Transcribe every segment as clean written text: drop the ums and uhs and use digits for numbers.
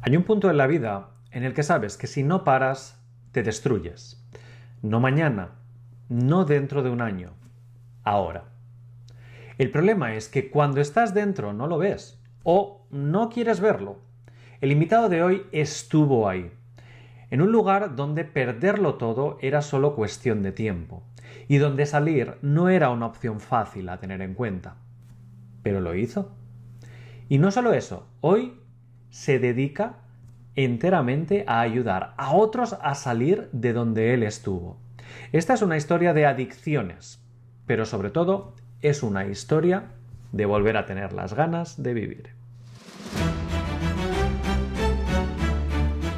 Hay un punto en la vida en el que sabes que si no paras, te destruyes. No mañana, no dentro de un año, ahora. El problema es que cuando estás dentro no lo ves o no quieres verlo. El invitado de hoy estuvo ahí, en un lugar donde perderlo todo era solo cuestión de tiempo y donde salir no era una opción fácil a tener en cuenta. Pero lo hizo. Y no solo eso, hoy se dedica enteramente a ayudar a otros a salir de donde él estuvo. Esta es una historia de adicciones, pero sobre todo es una historia de volver a tener las ganas de vivir.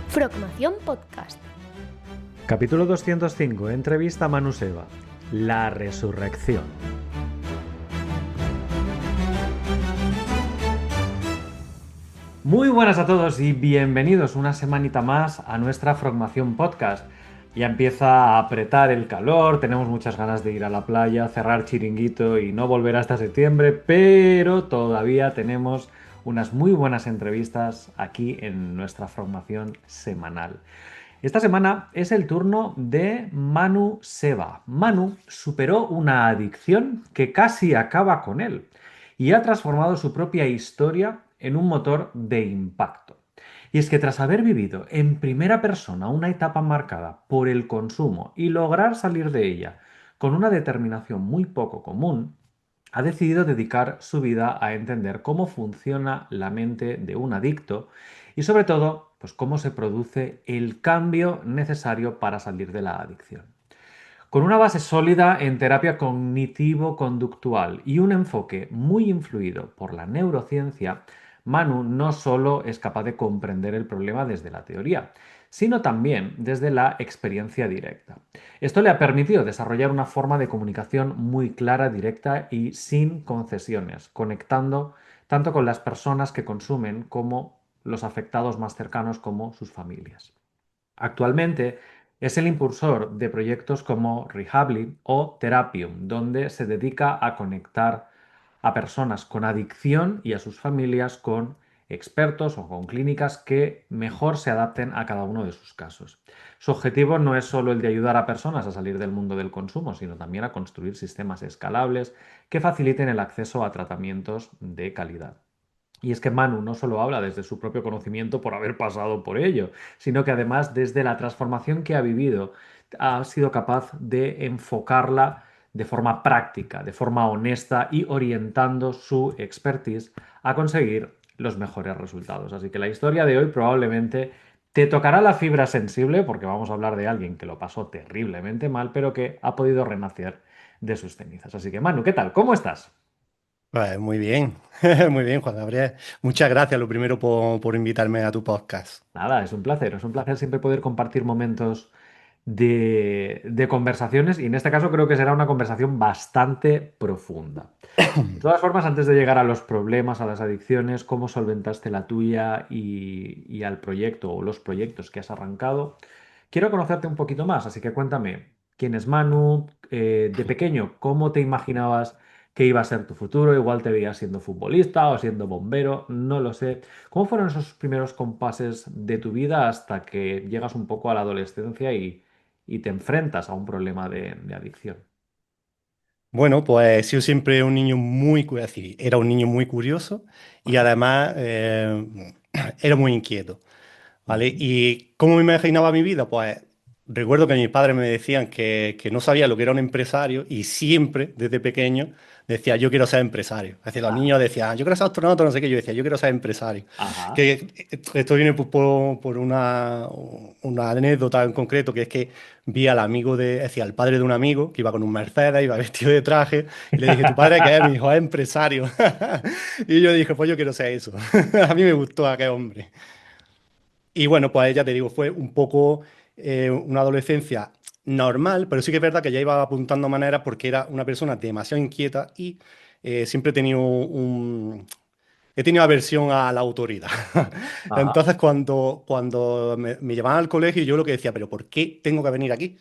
Frogmación Podcast. Capítulo 205. Entrevista a Manu Seba. La resurrección. Muy buenas a todos y bienvenidos una semanita más a nuestra Frogmación Podcast. Ya empieza a apretar el calor, tenemos muchas ganas de ir a la playa, cerrar chiringuito y no volver hasta septiembre, pero todavía tenemos unas muy buenas entrevistas aquí en nuestra Frogmación semanal. Esta semana es el turno de Manu Seba. Manu superó una adicción que casi acaba con él y ha transformado su propia historia en un motor de impacto. Y es que tras haber vivido en primera persona una etapa marcada por el consumo y lograr salir de ella con una determinación muy poco común, ha decidido dedicar su vida a entender cómo funciona la mente de un adicto y sobre todo, pues cómo se produce el cambio necesario para salir de la adicción. Con una base sólida en terapia cognitivo-conductual y un enfoque muy influido por la neurociencia, Manu no solo es capaz de comprender el problema desde la teoría, sino también desde la experiencia directa. Esto le ha permitido desarrollar una forma de comunicación muy clara, directa y sin concesiones, conectando tanto con las personas que consumen como los afectados más cercanos como sus familias. Actualmente es el impulsor de proyectos como Rehably o Therapium, donde se dedica a conectar a personas con adicción y a sus familias con expertos o con clínicas que mejor se adapten a cada uno de sus casos. Su objetivo no es solo el de ayudar a personas a salir del mundo del consumo, sino también a construir sistemas escalables que faciliten el acceso a tratamientos de calidad. Y es que Manu no solo habla desde su propio conocimiento por haber pasado por ello, sino que además desde la transformación que ha vivido ha sido capaz de enfocarla de forma práctica, de forma honesta y orientando su expertise a conseguir los mejores resultados. Así que la historia de hoy probablemente te tocará la fibra sensible porque vamos a hablar de alguien que lo pasó terriblemente mal, pero que ha podido renacer de sus cenizas. Así que Manu, ¿qué tal? ¿Cómo estás? Pues muy bien, muy bien, Juan Gabriel. Muchas gracias, lo primero, por invitarme a tu podcast. Nada, es un placer siempre poder compartir momentos de conversaciones y en este caso creo que será una conversación bastante profunda. De todas formas, antes de llegar a los problemas, a las adicciones, cómo solventaste la tuya y al proyecto o los proyectos que has arrancado, quiero conocerte un poquito más, así que cuéntame, ¿quién es Manu? De pequeño, ¿cómo te imaginabas que iba a ser tu futuro? Igual te veías siendo futbolista o siendo bombero, no lo sé. ¿Cómo fueron esos primeros compases de tu vida hasta que llegas un poco a la adolescencia y te enfrentas a un problema de adicción? Bueno, pues he sido siempre un niño es decir, era un niño muy curioso y además era muy inquieto, ¿vale? Ujú. ¿Y cómo me imaginaba mi vida? Pues recuerdo que mis padres me decían que no sabía lo que era un empresario y siempre, desde pequeño, decía, yo quiero ser empresario. Es decir, los niños Ajá, decían, yo quiero ser astronauta, no sé qué, yo decía, yo quiero ser empresario. ajá. Que esto viene por una anécdota en concreto, que es que vi al amigo es decir, al padre de un amigo que iba con un Mercedes, iba vestido de traje, y le dije, ¿tu padre qué es? Me dijo, es empresario. Y yo dije, pues yo quiero ser eso. A mí me gustó aquel hombre. Y bueno, pues ya te digo, fue un poco una adolescencia normal, pero sí que es verdad que ya iba apuntando maneras porque era una persona demasiado inquieta y siempre he tenido aversión a la autoridad. Ajá. Entonces, cuando me llevaban al colegio, yo lo que decía, pero ¿por qué tengo que venir aquí?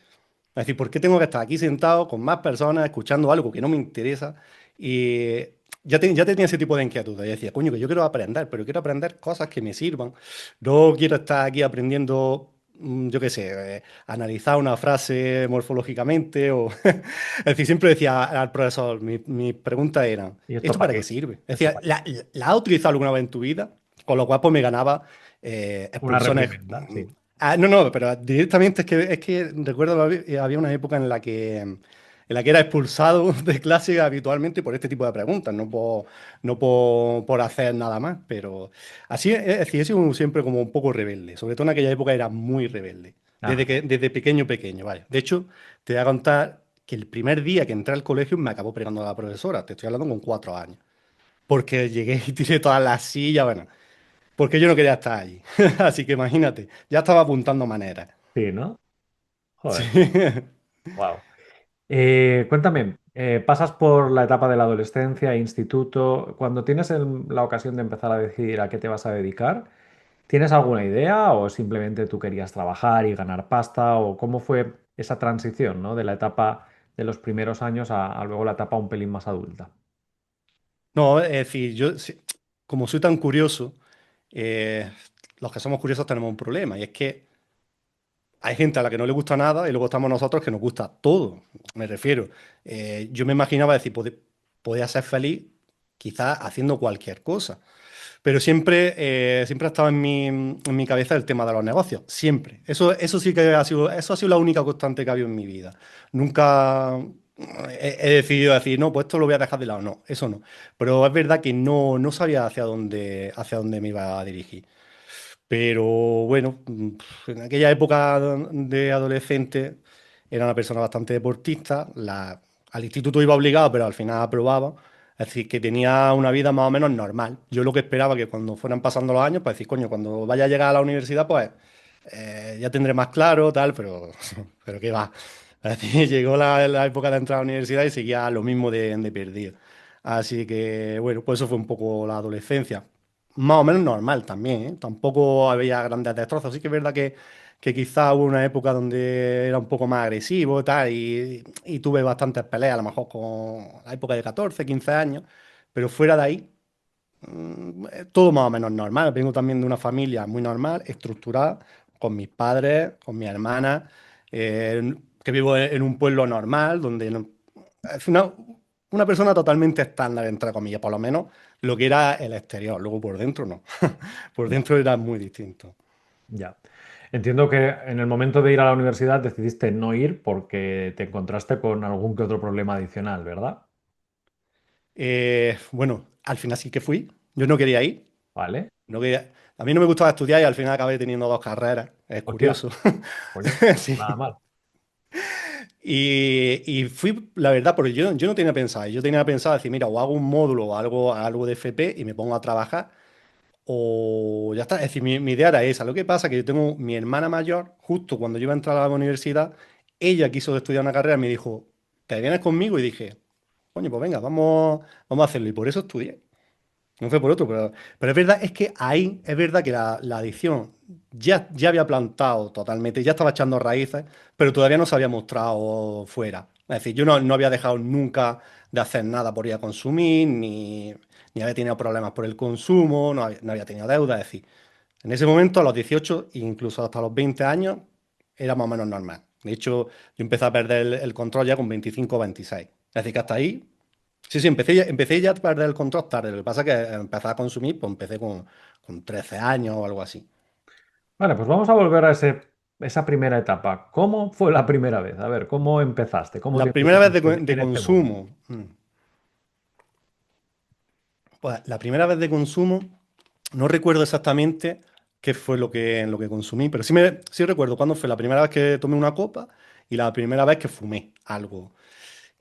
Es decir, ¿por qué tengo que estar aquí sentado con más personas escuchando algo que no me interesa? Y ya tenía ese tipo de inquietudes. Y decía, coño, que yo quiero aprender, pero quiero aprender cosas que me sirvan. No quiero estar aquí aprendiendo, yo qué sé, analizar una frase morfológicamente o... Es decir, siempre decía al profesor, mi pregunta era, ¿Y esto ¿esto para para qué qué? sirve? ¿Esto Decía, para qué? ¿la has utilizado alguna vez en tu vida? Con lo cual, pues me ganaba Una expulsiones. reprimenda, sí. No, no, pero directamente es que recuerdo había una época en la que era expulsado de clase habitualmente por este tipo de preguntas, no por hacer nada más, pero así es decir, he sido siempre como un poco rebelde, sobre todo en aquella época era muy rebelde, Ah, desde pequeño, pequeño, vaya. De hecho, te voy a contar que el primer día que entré al colegio me acabó pegando la profesora, te estoy hablando con 4 años, porque llegué y tiré todas las sillas, bueno, porque yo no quería estar allí, así que imagínate, ya estaba apuntando maneras. sí, ¿no? Sí. Joder, wow. Cuéntame, pasas por la etapa de la adolescencia, instituto, cuando tienes la ocasión de empezar a decidir a qué te vas a dedicar, ¿tienes alguna idea o simplemente tú querías trabajar y ganar pasta o cómo fue esa transición, ¿no? De la etapa de los primeros años a luego la etapa un pelín más adulta? No, es decir, como soy tan curioso, eh, los que somos curiosos tenemos un problema, y es que hay gente a la que no le gusta nada y luego estamos nosotros que nos gusta todo. Me refiero, yo me imaginaba decir, podía ser feliz quizás haciendo cualquier cosa, pero siempre ha estado en mi cabeza el tema de los negocios, siempre. Eso sí que eso ha sido la única constante que ha habido en mi vida. Nunca he decidido decir, no, pues esto lo voy a dejar de lado, no, eso no. Pero es verdad que no sabía hacia dónde me iba a dirigir. Pero bueno, en aquella época de adolescente era una persona bastante deportista. Al instituto iba obligado, pero al final aprobaba. Es decir, que tenía una vida más o menos normal. Yo lo que esperaba que cuando fueran pasando los años, pues decir, coño, cuando vaya a llegar a la universidad, pues ya tendré más claro, tal, pero qué va. Es decir, llegó la época de entrar a la universidad y seguía lo mismo de perdido. Así que, bueno, pues eso fue un poco la adolescencia más o menos normal también, ¿eh? Tampoco había grandes destrozos. Sí que es verdad que quizá hubo una época donde era un poco más agresivo y tal, y tuve bastantes peleas, a lo mejor con la época de 14, 15 años, pero fuera de ahí, todo más o menos normal. Vengo también de una familia muy normal, estructurada, con mis padres, con mi hermana, que vivo en un pueblo normal, donde es una persona totalmente estándar, entre comillas, por lo menos lo que era el exterior, luego por dentro no. Por dentro era muy distinto. Ya. Entiendo que en el momento de ir a la universidad decidiste no ir porque te encontraste con algún que otro problema adicional, ¿verdad? Bueno, al final sí que fui. Yo no quería ir. Vale. A mí no me gustaba estudiar y al final acabé teniendo dos carreras. Es Hostia, curioso. coño, Sí. nada mal. Y fui, la verdad, porque yo no tenía pensado. Yo tenía pensado decir, mira, o hago un módulo o algo de FP y me pongo a trabajar, o ya está. Es decir, mi idea era esa. Lo que pasa es que yo tengo mi hermana mayor, justo cuando yo iba a entrar a la universidad, ella quiso estudiar una carrera y me dijo, ¿te vienes conmigo? Y dije, coño, pues venga, vamos a hacerlo. Y por eso estudié. No fue por otro, pero es verdad, es que ahí es verdad que la adicción ya había plantado totalmente, ya estaba echando raíces, pero todavía no se había mostrado fuera. Es decir, yo no había dejado nunca de hacer nada por ir a consumir, ni había tenido problemas por el consumo, no había tenido deuda. Es decir, en ese momento, a los 18, incluso hasta los 20 años, era más o menos normal. De hecho, yo empecé a perder el control ya con 25 o 26. Es decir, que hasta ahí. Sí, sí, empecé ya a perder el control tarde. Lo que pasa es que empecé a consumir, pues empecé con 13 años o algo así. Vale, pues vamos a volver a esa primera etapa. ¿Cómo fue la primera vez? A ver, ¿cómo empezaste? ¿Cómo te La primera vez introduciste de en este mundo? consumo. Pues la primera vez de consumo, no recuerdo exactamente qué fue lo que consumí, pero sí recuerdo cuándo fue la primera vez que tomé una copa y la primera vez que fumé algo.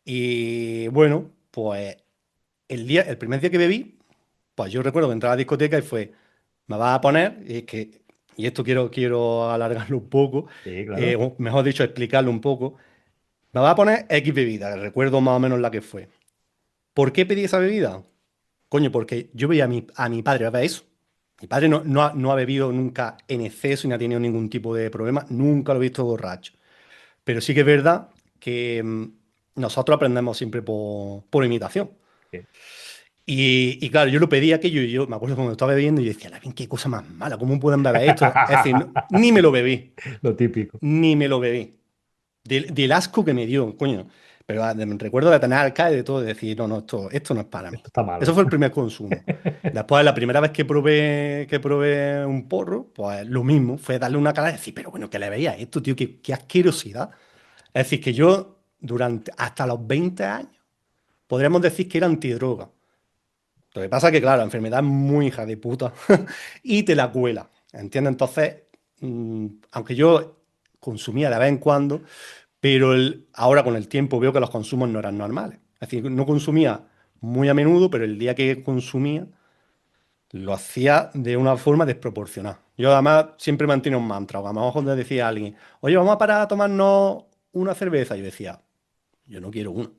Y bueno, pues el primer día que bebí, pues yo recuerdo que entré a la discoteca y fue, me vas a poner, y esto quiero alargarlo un poco, Sí, claro. o mejor dicho, explicarlo un poco, me vas a poner X bebida, que recuerdo más o menos la que fue. ¿Por qué pedí esa bebida? Coño, porque yo veía a mi padre beber eso. Mi padre no ha bebido nunca en exceso y no ha tenido ningún tipo de problema, nunca lo he visto borracho. Pero sí que es verdad que nosotros aprendemos siempre por imitación. Sí. Y claro, yo lo pedí aquello y yo me acuerdo cuando estaba bebiendo y yo decía, "Lavín, qué cosa más mala, ¿cómo pueden beber esto?". Es decir, ni me lo bebí, Lo típico. ni me lo bebí. Del asco que me dio, coño. Pero me recuerdo de tener alcalde y de todo, de decir, no, no, esto no es para mí. Esto está Eso malo. fue el primer consumo. Después, la primera vez que probé un porro, pues lo mismo, fue darle una cara y decir, pero bueno, ¿qué le veía a esto, tío? Qué asquerosidad. Es decir, que yo durante hasta los 20 años podríamos decir que era antidroga. Lo que pasa es que, claro, la enfermedad es muy hija de puta y te la cuela, ¿entiendes? Entonces, aunque yo consumía de vez en cuando, pero ahora con el tiempo veo que los consumos no eran normales. Es decir, no consumía muy a menudo, pero el día que consumía lo hacía de una forma desproporcionada. Yo además siempre mantenía un mantra, o a lo mejor le decía a alguien, oye, vamos a parar a tomarnos una cerveza. Yo decía, yo no quiero una.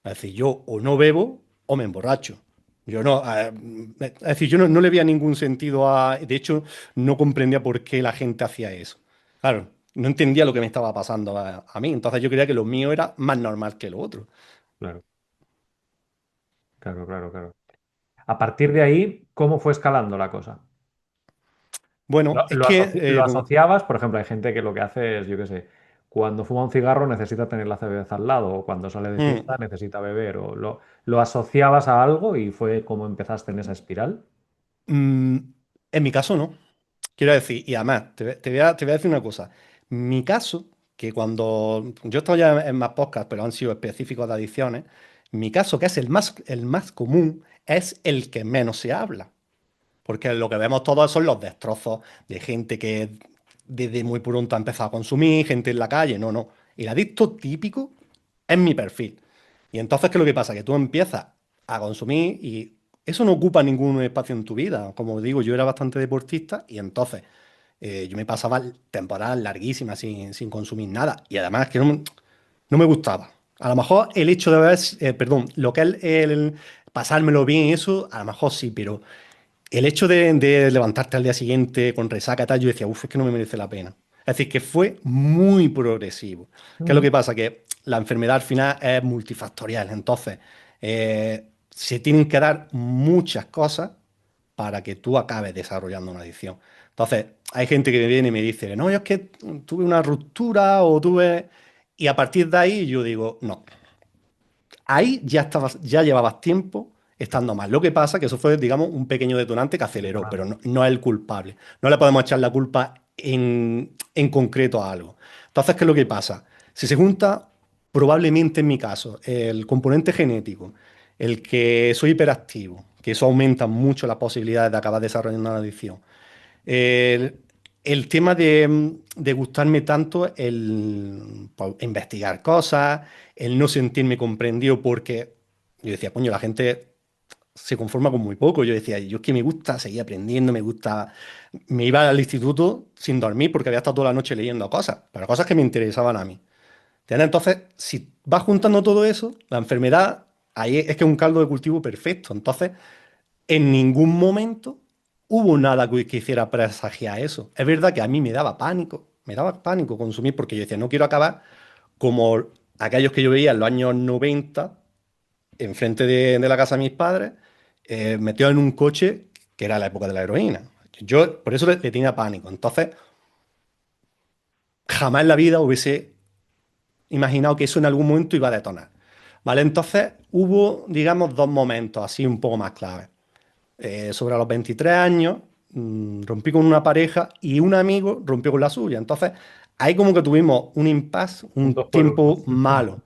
Es decir, yo o no bebo o me emborracho. Yo no, es decir, yo no le veía ningún sentido a. De hecho, no comprendía por qué la gente hacía eso. Claro, no entendía lo que me estaba pasando a mí. Entonces yo creía que lo mío era más normal que lo otro. Claro, claro, claro, claro. A partir de ahí, ¿cómo fue escalando la cosa? Bueno, ¿Lo, es lo que lo asociabas? Por ejemplo, hay gente que lo que hace es, yo qué sé, cuando fuma un cigarro necesita tener la cerveza al lado, o cuando sale de mm, fiesta necesita beber, o lo asociabas a algo y fue como empezaste en esa espiral. mm, en mi caso no. Quiero decir, y además, te voy a decir una cosa. Mi caso, que cuando yo estoy ya en más podcasts, pero han sido específicos de adicciones, mi caso, que es el más común, es el que menos se habla. Porque lo que vemos todos son los destrozos de gente que desde muy pronto ha empezado a consumir, gente en la calle. No, no. El adicto típico es mi perfil. Y entonces, ¿qué es lo que pasa? Que tú empiezas a consumir y eso no ocupa ningún espacio en tu vida. Como digo, yo era bastante deportista y entonces yo me pasaba temporadas larguísimas sin consumir nada. Y además que no me gustaba. A lo mejor el hecho de haber, perdón, lo que es el pasármelo bien y eso, a lo mejor sí, pero el hecho de levantarte al día siguiente con resaca y tal, yo decía, uff, es que no me merece la pena. Es decir, que fue muy progresivo. ¿Qué es lo Ujú. que pasa? Que la enfermedad al final es multifactorial. Entonces, se tienen que dar muchas cosas para que tú acabes desarrollando una adicción. Entonces, hay gente que me viene y me dice, no, yo es que tuve una ruptura o tuve. Y a partir de ahí yo digo, no, ahí ya llevabas tiempo estando mal. Lo que pasa que eso fue, digamos, un pequeño detonante que aceleró, pero Detonante. no es el culpable. No le podemos echar la culpa en concreto a algo. Entonces, ¿qué es lo que pasa? Si se junta, probablemente en mi caso, el componente genético, el que soy hiperactivo, que eso aumenta mucho las posibilidades de acabar desarrollando una adicción. El, el tema de gustarme tanto el pues, investigar cosas, el no sentirme comprendido porque yo decía, coño, la gente se conforma con muy poco. Yo decía, yo es que me gusta seguir aprendiendo, me gusta. Me iba al instituto sin dormir porque había estado toda la noche leyendo cosas, pero cosas que me interesaban a mí. ¿Entiendes? Entonces, si vas juntando todo eso, la enfermedad, ahí es que es un caldo de cultivo perfecto. Entonces, en ningún momento hubo nada que hiciera presagiar eso. Es verdad que a mí me daba pánico consumir porque yo decía, no quiero acabar como aquellos que yo veía en los años 90, enfrente de la casa de mis padres, metidos en un coche que era la época de la heroína. Yo por eso le tenía pánico. Entonces, jamás en la vida hubiese imaginado que eso en algún momento iba a detonar. ¿Vale? Entonces, hubo, digamos, dos momentos así un poco más claves. Sobre los 23 años, rompí con una pareja y un amigo rompió con la suya. Entonces, ahí como que tuvimos un impasse, Un un dos por uno. tiempo malo,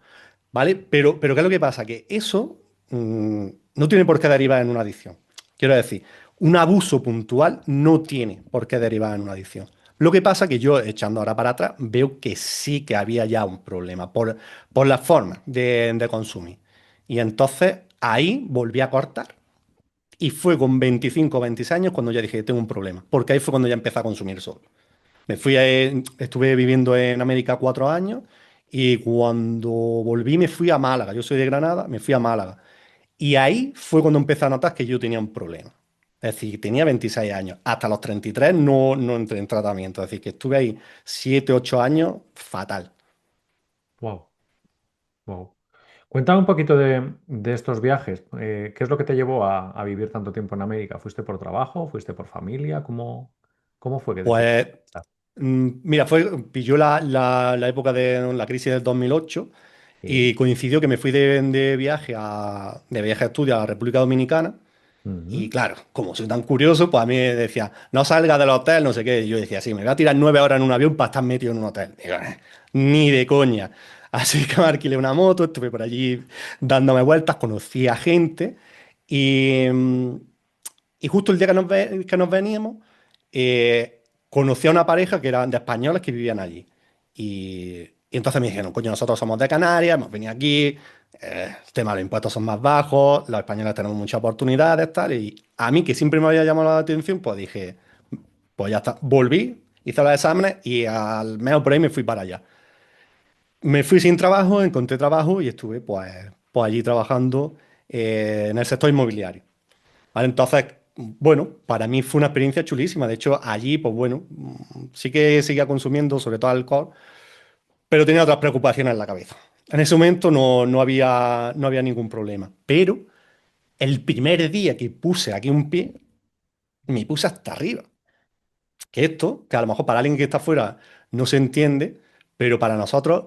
¿vale? Pero ¿qué es lo que pasa? Que eso no tiene por qué derivar en una adicción. Quiero decir, un abuso puntual no tiene por qué derivar en una adicción. Lo que pasa que yo, echando ahora para atrás, veo que sí que había ya un problema por la forma de consumir. Y entonces ahí volví a cortar. Y fue con 25 o 26 años cuando ya dije, tengo un problema, porque ahí fue cuando ya empecé a consumir solo. Estuve viviendo en América 4 años y cuando volví me fui a Málaga. Yo soy de Granada, me fui a Málaga. Y ahí fue cuando empecé a notar que yo tenía un problema. Es decir, tenía 26 años. Hasta los 33 no entré en tratamiento. Es decir, que estuve ahí 7 8 años fatal. Wow, wow. Cuéntame un poquito de estos viajes. ¿Qué es lo que te llevó a vivir tanto tiempo en América? ¿Fuiste por trabajo? ¿Fuiste por familia? ¿Cómo fue que decidiste? Pues, mira, pilló la época de la crisis del 2008 Sí. y coincidió que me fui de viaje a estudio a la República Dominicana. Y Ujú. claro, como soy tan curioso, pues a mí me decía, no salgas del hotel, no sé qué. Y yo decía, sí, me voy a tirar 9 horas en un avión para estar metido en un hotel. Digo, ni de coña. Así que me alquilé una moto, estuve por allí dándome vueltas, conocí a gente y, y justo el día que nos veníamos, conocí a una pareja que eran de españoles que vivían allí. Y entonces me dijeron, coño, nosotros somos de Canarias, hemos venido aquí, el tema de los impuestos son más bajos, los españoles tenemos muchas oportunidades, tal. Y a mí, que siempre me había llamado la atención, pues dije, pues ya está. Volví, hice los exámenes y al menos por ahí me fui para allá. Me fui sin trabajo, encontré trabajo y estuve pues allí trabajando en el sector inmobiliario. ¿Vale? Entonces, bueno, para mí fue una experiencia chulísima. De hecho, allí, pues bueno, sí que seguía consumiendo, sobre todo alcohol, pero tenía otras preocupaciones en la cabeza. En ese momento no había ningún problema. Pero el primer día que puse aquí un pie, me puse hasta arriba. Que esto, que a lo mejor para alguien que está afuera no se entiende, pero para nosotros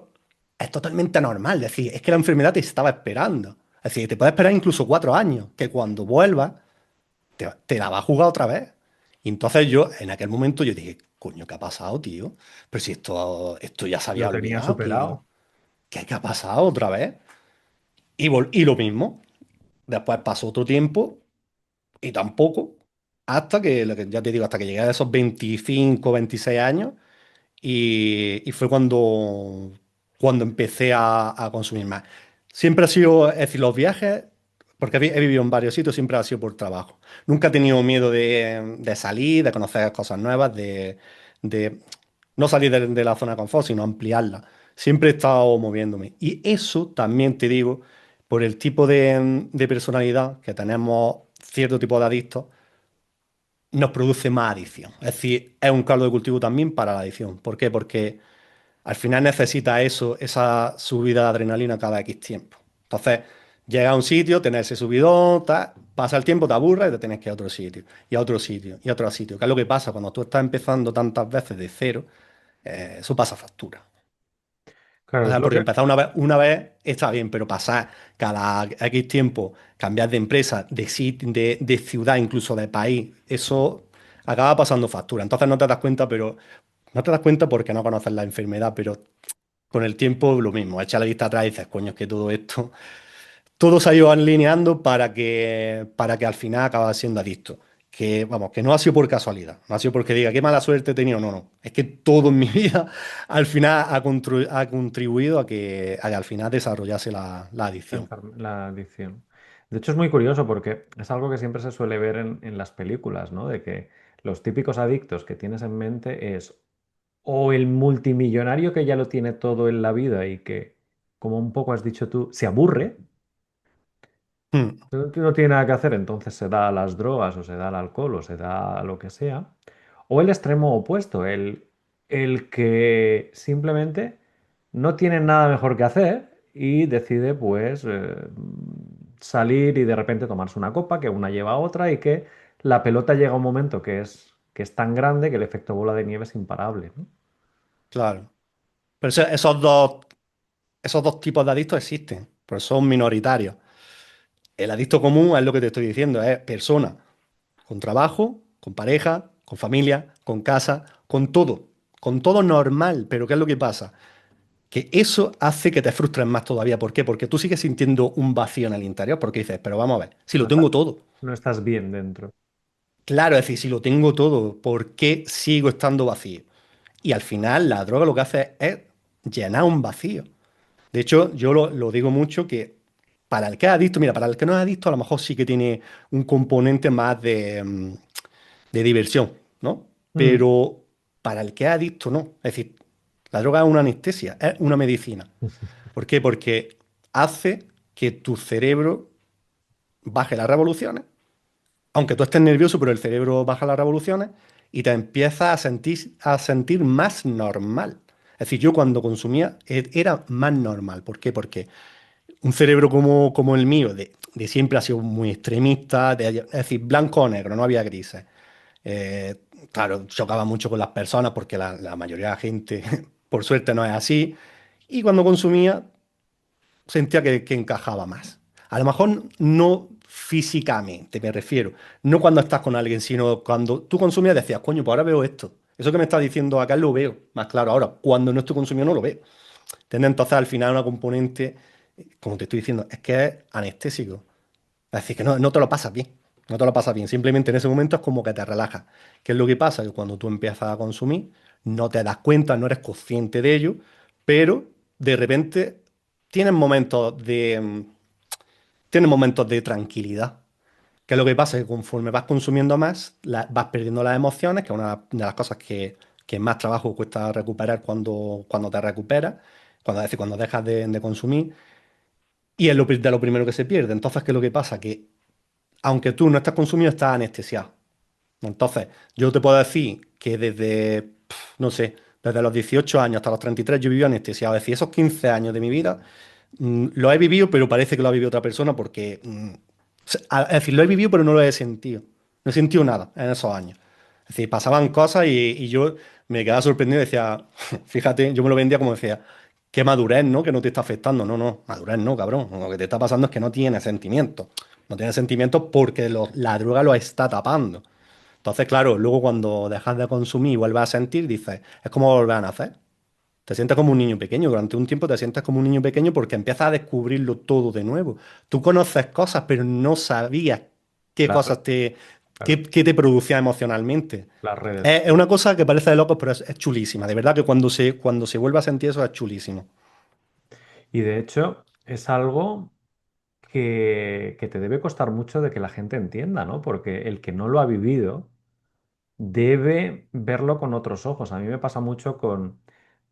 es totalmente normal. Es decir, es que la enfermedad te estaba esperando. Es decir, te puede esperar incluso 4 años, que cuando vuelvas te la va a jugar otra vez. Y entonces yo, en aquel momento, yo dije, coño, ¿qué ha pasado, tío? Pero si esto ya se había Lo tenía olvidado, superado. ¿qué ha pasado otra vez? Y lo mismo. Después pasó otro tiempo y tampoco, hasta que, ya te digo, hasta que llegué a esos 25 26 años y fue cuando empecé a consumir más. Siempre ha sido, es decir, los viajes, porque he vivido en varios sitios, siempre ha sido por trabajo. Nunca he tenido miedo de salir, de conocer cosas nuevas, de no salir de la zona de confort, sino ampliarla. Siempre he estado moviéndome. Y eso también te digo, por el tipo de personalidad que tenemos, cierto tipo de adictos, nos produce más adicción. Es decir, es un caldo de cultivo también para la adicción. ¿Por qué? Porque al final necesita eso, esa subida de adrenalina cada X tiempo. Entonces, llega a un sitio, tener ese subidón, pasa el tiempo, te aburres y te tienes que ir a otro sitio, y a otro sitio, y a otro sitio. ¿Qué es lo que pasa cuando tú estás empezando tantas veces de cero? Eso pasa factura. O Claro, es sea, lo porque que, empezar una vez está bien, pero pasar cada X tiempo, cambiar de empresa, de ciudad, incluso de país, eso acaba pasando factura. Entonces no te das cuenta, pero no te das cuenta porque no conoces la enfermedad, pero con el tiempo lo mismo. Echa la vista atrás y dices, coño, es que todo esto, todo se ha ido alineando para que al final acabas siendo adicto. Que, vamos, que no ha sido por casualidad, no ha sido porque diga qué mala suerte he tenido, no, no. Es que todo en mi vida al final ha contribuido a que al final desarrollase la adicción. la adicción. De hecho, es muy curioso porque es algo que siempre se suele ver en las películas, ¿no? De que los típicos adictos que tienes en mente es o el multimillonario que ya lo tiene todo en la vida y que, como un poco has dicho tú, se aburre, Hmm, no tiene nada que hacer, entonces se da a las drogas o se da al alcohol o se da a lo que sea. O el extremo opuesto, el que simplemente no tiene nada mejor que hacer y decide pues salir y de repente tomarse una copa, que una lleva a otra y que la pelota llega a un momento que es tan grande que el efecto bola de nieve es imparable, ¿no? claro. Pero esos dos tipos de adictos existen, pero son minoritarios. El adicto común es lo que te estoy diciendo, es persona con trabajo, con pareja, con familia, con casa, con todo normal. Pero ¿qué es lo que pasa? Que eso hace que te frustres más todavía. ¿Por qué? Porque tú sigues sintiendo un vacío en el interior, porque dices, pero vamos a ver, si lo No, está- tengo todo. no estás bien dentro. Claro, es decir, si lo tengo todo, ¿por qué sigo estando vacío? Y al final la droga lo que hace es llenar un vacío. De hecho, yo lo digo mucho que para el que es adicto, mira, para el que no es adicto, a lo mejor sí que tiene un componente más de diversión, ¿no? Mm. Pero para el que es adicto, no. Es decir, la droga es una anestesia, es una medicina. ¿Por qué? Porque hace que tu cerebro baje las revoluciones, aunque tú estés nervioso, pero el cerebro baja las revoluciones y te empiezas a sentir más normal. Es decir, yo cuando consumía era más normal. ¿Por qué? Porque un cerebro como el mío, de siempre ha sido muy extremista, es decir, blanco o negro, no había grises. Eh, claro, chocaba mucho con las personas porque la mayoría de la gente, por suerte, no es así. Y cuando consumía, sentía que encajaba más. A lo mejor no físicamente, me refiero. No cuando estás con alguien, sino cuando tú consumías decías, coño, pues ahora veo esto. Eso que me está diciendo acá lo veo más claro ahora. Cuando no estoy consumiendo no lo veo. ¿Entiendes? Entonces al final una componente, como te estoy diciendo, es que es anestésico. Es decir, que no te lo pasas bien. No te lo pasas bien. Simplemente en ese momento es como que te relajas. ¿Qué es lo que pasa? Que cuando tú empiezas a consumir, no te das cuenta, no eres consciente de ello, pero de repente tienes momentos de tranquilidad. ¿Qué es lo que pasa? Que conforme vas consumiendo más, vas perdiendo las emociones, que es una de las cosas que más trabajo cuesta recuperar cuando te recuperas, cuando, es decir, cuando dejas de consumir, y es de lo primero que se pierde. Entonces, ¿qué es lo que pasa? Que aunque tú no estás consumido, estás anestesiado. Entonces, yo te puedo decir que no sé, desde los 18 años hasta los 33 yo viví anestesiado. Es decir, esos 15 años de mi vida lo he vivido, pero parece que lo ha vivido otra persona porque, es decir, lo he vivido, pero no lo he sentido. No he sentido nada en esos años. Es decir, pasaban cosas y yo me quedaba sorprendido y decía, fíjate, yo me lo vendía como decía, qué madurez, ¿no? Que no te está afectando. No, no, madurez no, cabrón. Lo que te está pasando es que no tienes sentimientos. No tienes sentimientos porque la droga lo está tapando. Entonces, claro, luego cuando dejas de consumir y vuelves a sentir, dices, es como volver a nacer. Te sientes como un niño pequeño. Durante un tiempo te sientes como un niño pequeño porque empiezas a descubrirlo todo de nuevo. Tú conoces cosas, pero no sabías qué Las, cosas claro, qué te producía emocionalmente. las redes. Es una cosa que parece de locos, pero es chulísima. De verdad que cuando se vuelve a sentir eso es chulísimo. Y de hecho, es algo que te debe costar mucho de que la gente entienda, ¿no? Porque el que no lo ha vivido debe verlo con otros ojos. A mí me pasa mucho con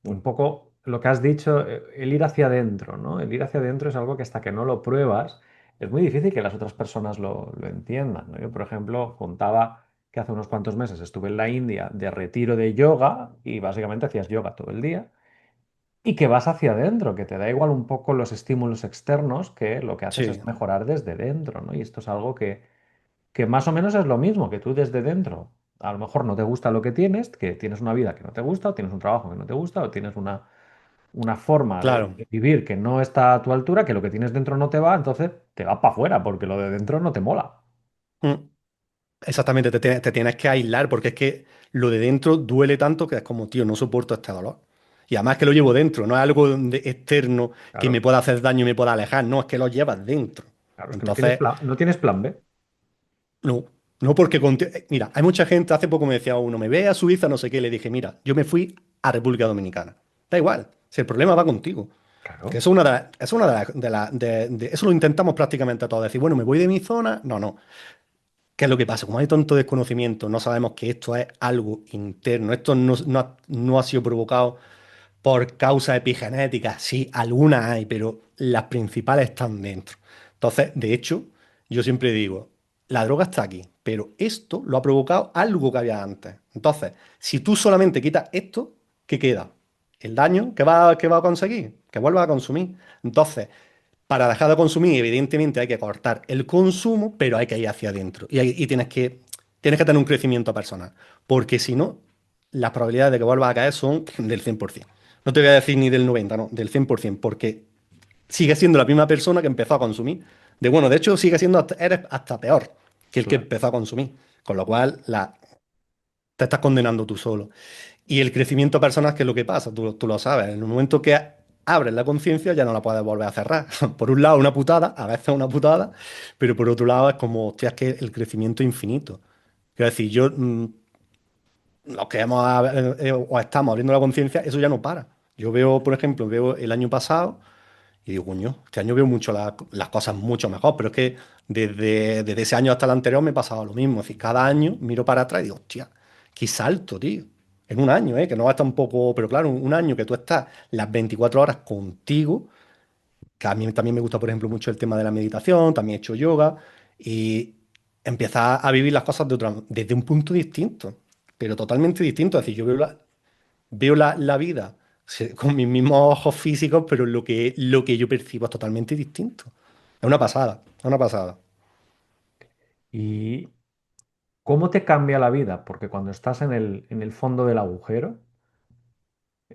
un poco lo que has dicho, el ir hacia adentro, ¿no? El ir hacia adentro es algo que hasta que no lo pruebas es muy difícil que las otras personas lo entiendan, ¿no? Yo, por ejemplo, contaba que hace unos cuantos meses estuve en la India de retiro de yoga y básicamente hacías yoga todo el día. Y que vas hacia adentro, que te da igual un poco los estímulos externos, que lo que haces Sí, es mejorar desde dentro, ¿no? Y esto es algo que más o menos es lo mismo, que tú desde dentro, a lo mejor no te gusta lo que tienes una vida que no te gusta, o tienes un trabajo que no te gusta, o tienes una forma claro. de vivir que no está a tu altura, que lo que tienes dentro no te va, entonces te vas para afuera, porque lo de dentro no te mola. Mm. Exactamente, te tienes que aislar porque es que lo de dentro duele tanto que es como, tío, no soporto este dolor. Y además que lo llevo dentro, no es algo externo que me Claro, pueda hacer daño y me pueda alejar, no, es que lo llevas dentro. claro, es que Entonces, no tienes plan B. no, no porque, mira, hay mucha gente, hace poco me decía uno, me ve a Suiza, no sé qué, le dije, mira, yo me fui a República Dominicana. Da igual, si el problema va contigo. Que Claro. eso es una es una eso lo intentamos prácticamente todos, decir, bueno, me voy de mi zona, no, no. ¿Qué es lo que pasa? Como hay tanto desconocimiento, no sabemos que esto es algo interno. Esto no ha sido provocado por causas epigenéticas. Sí, algunas hay, pero las principales están dentro. Entonces, de hecho, yo siempre digo, la droga está aquí, pero esto lo ha provocado algo que había antes. Entonces, si tú solamente quitas esto, ¿qué queda? El daño que va a conseguir, que vuelva a consumir. Entonces, para dejar de consumir, evidentemente hay que cortar el consumo, pero hay que ir hacia adentro. Y tienes que tener un crecimiento personal. Porque si no, las probabilidades de que vuelvas a caer son del 100%. No te voy a decir ni del 90, no, del 100%, porque sigues siendo la misma persona que empezó a consumir. De hecho, eres hasta peor que el que Claro. empezó a consumir. Con lo cual, te estás condenando tú solo. Y el crecimiento personal, ¿qué es lo que pasa? Tú lo sabes. En el momento que abres la conciencia, ya no la puedes volver a cerrar. Por un lado, una putada, a veces una putada, pero por otro lado, es como, hostia, es que el crecimiento es infinito. Quiero decir, los que o estamos abriendo la conciencia, eso ya no para. Yo veo, por ejemplo, veo el año pasado y digo, coño, este año veo mucho las cosas mucho mejor, pero es que desde ese año hasta el anterior me pasaba lo mismo. Es decir, cada año miro para atrás y digo, hostia, qué salto, tío. En un año, que no va a estar un poco, pero claro, un año que tú estás las 24 horas contigo, que a mí también me gusta, por ejemplo, mucho el tema de la meditación, también he hecho yoga, y empiezas a vivir las cosas desde un punto distinto, pero totalmente distinto. Es decir, yo veo la vida con mis mismos ojos físicos, pero lo que yo percibo es totalmente distinto. Es una pasada, es una pasada. ¿Y cómo te cambia la vida? Porque cuando estás en el fondo del agujero,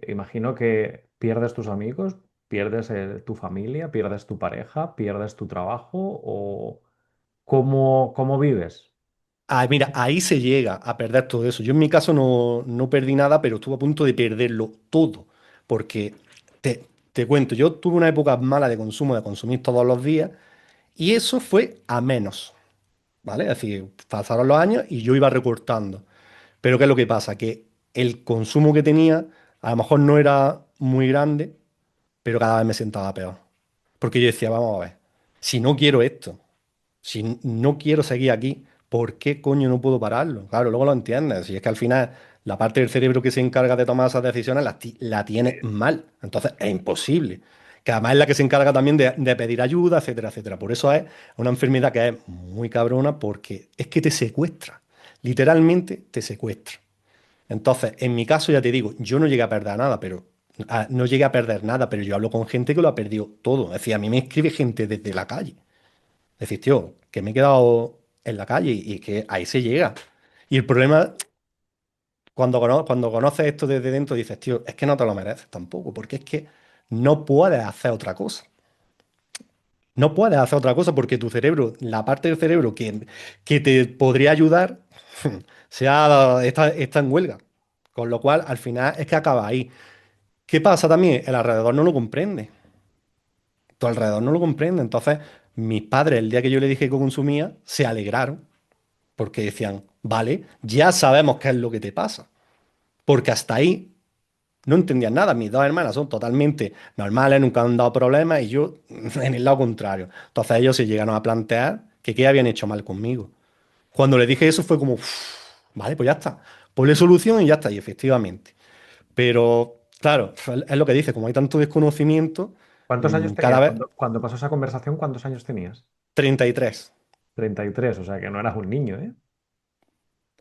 imagino que pierdes tus amigos, pierdes tu familia, pierdes tu pareja, pierdes tu trabajo o cómo vives. Ah, mira, ahí se llega a perder todo eso. Yo en mi caso no perdí nada, pero estuve a punto de perderlo todo. Porque te cuento, yo tuve una época mala de consumo, de consumir todos los días, y eso fue a menos, ¿vale? Es decir, pasaron los años y yo iba recortando. Pero ¿qué es lo que pasa? Que el consumo que tenía a lo mejor no era muy grande, pero cada vez me sentaba peor. Porque yo decía, vamos a ver, si no quiero esto, si no quiero seguir aquí, ¿por qué coño no puedo pararlo? Claro, luego lo entiendes. Si es que al final la parte del cerebro que se encarga de tomar esas decisiones la tiene mal. Entonces es imposible. Que además es la que se encarga también de pedir ayuda, etcétera, etcétera. Por eso es una enfermedad que es muy cabrona porque es que te secuestra. Literalmente te secuestra. Entonces, en mi caso, ya te digo, yo no llegué a perder nada, pero no llegué a perder nada, pero yo hablo con gente que lo ha perdido todo. Es decir, a mí me escribe gente desde la calle. Decís, tío, que me he quedado en la calle y que ahí se llega. Y el problema, cuando conoces esto desde dentro, dices, tío, es que no te lo mereces tampoco, porque es que no puedes hacer otra cosa. No puedes hacer otra cosa porque tu cerebro, la parte del cerebro que te podría ayudar, está en huelga. Con lo cual, al final es que acaba ahí. ¿Qué pasa también? El alrededor no lo comprende. Tu alrededor no lo comprende. Entonces, mis padres, el día que yo le dije que consumía, se alegraron. Porque decían, vale, ya sabemos qué es lo que te pasa. Porque hasta ahí no entendían nada. Mis dos hermanas son totalmente normales, nunca han dado problemas y yo en el lado contrario. Entonces ellos se llegaron a plantear que qué habían hecho mal conmigo. Cuando les dije eso fue como, "Uf, vale, pues ya está. Ponle solución y ya está". Y efectivamente. Pero claro, es lo que dice, como hay tanto desconocimiento, ¿Cuántos años cada tenías? vez Cuando pasó esa conversación, ¿cuántos años tenías? 33. 33, o sea que no eras un niño, ¿eh?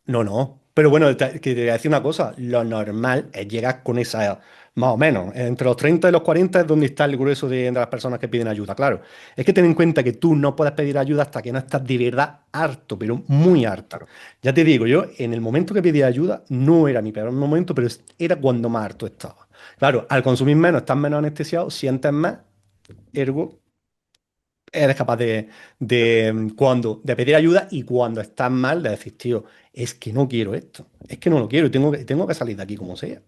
No, no. Pero bueno, que te voy a decir una cosa. Lo normal es llegar con esa edad, más o menos. Entre los 30 y los 40 es donde está el grueso de las personas que piden ayuda. Claro, es que ten en cuenta que tú no puedes pedir ayuda hasta que no estás de verdad harto, pero muy harto. Claro. Ya te digo, yo en el momento que pedía ayuda no era mi peor momento, pero era cuando más harto estaba. Claro, al consumir menos, estás menos anestesiado, sientes más, ergo eres capaz de pedir ayuda y cuando estás mal de decir, tío, es que no quiero esto, es que no lo quiero y tengo que salir de aquí como sea.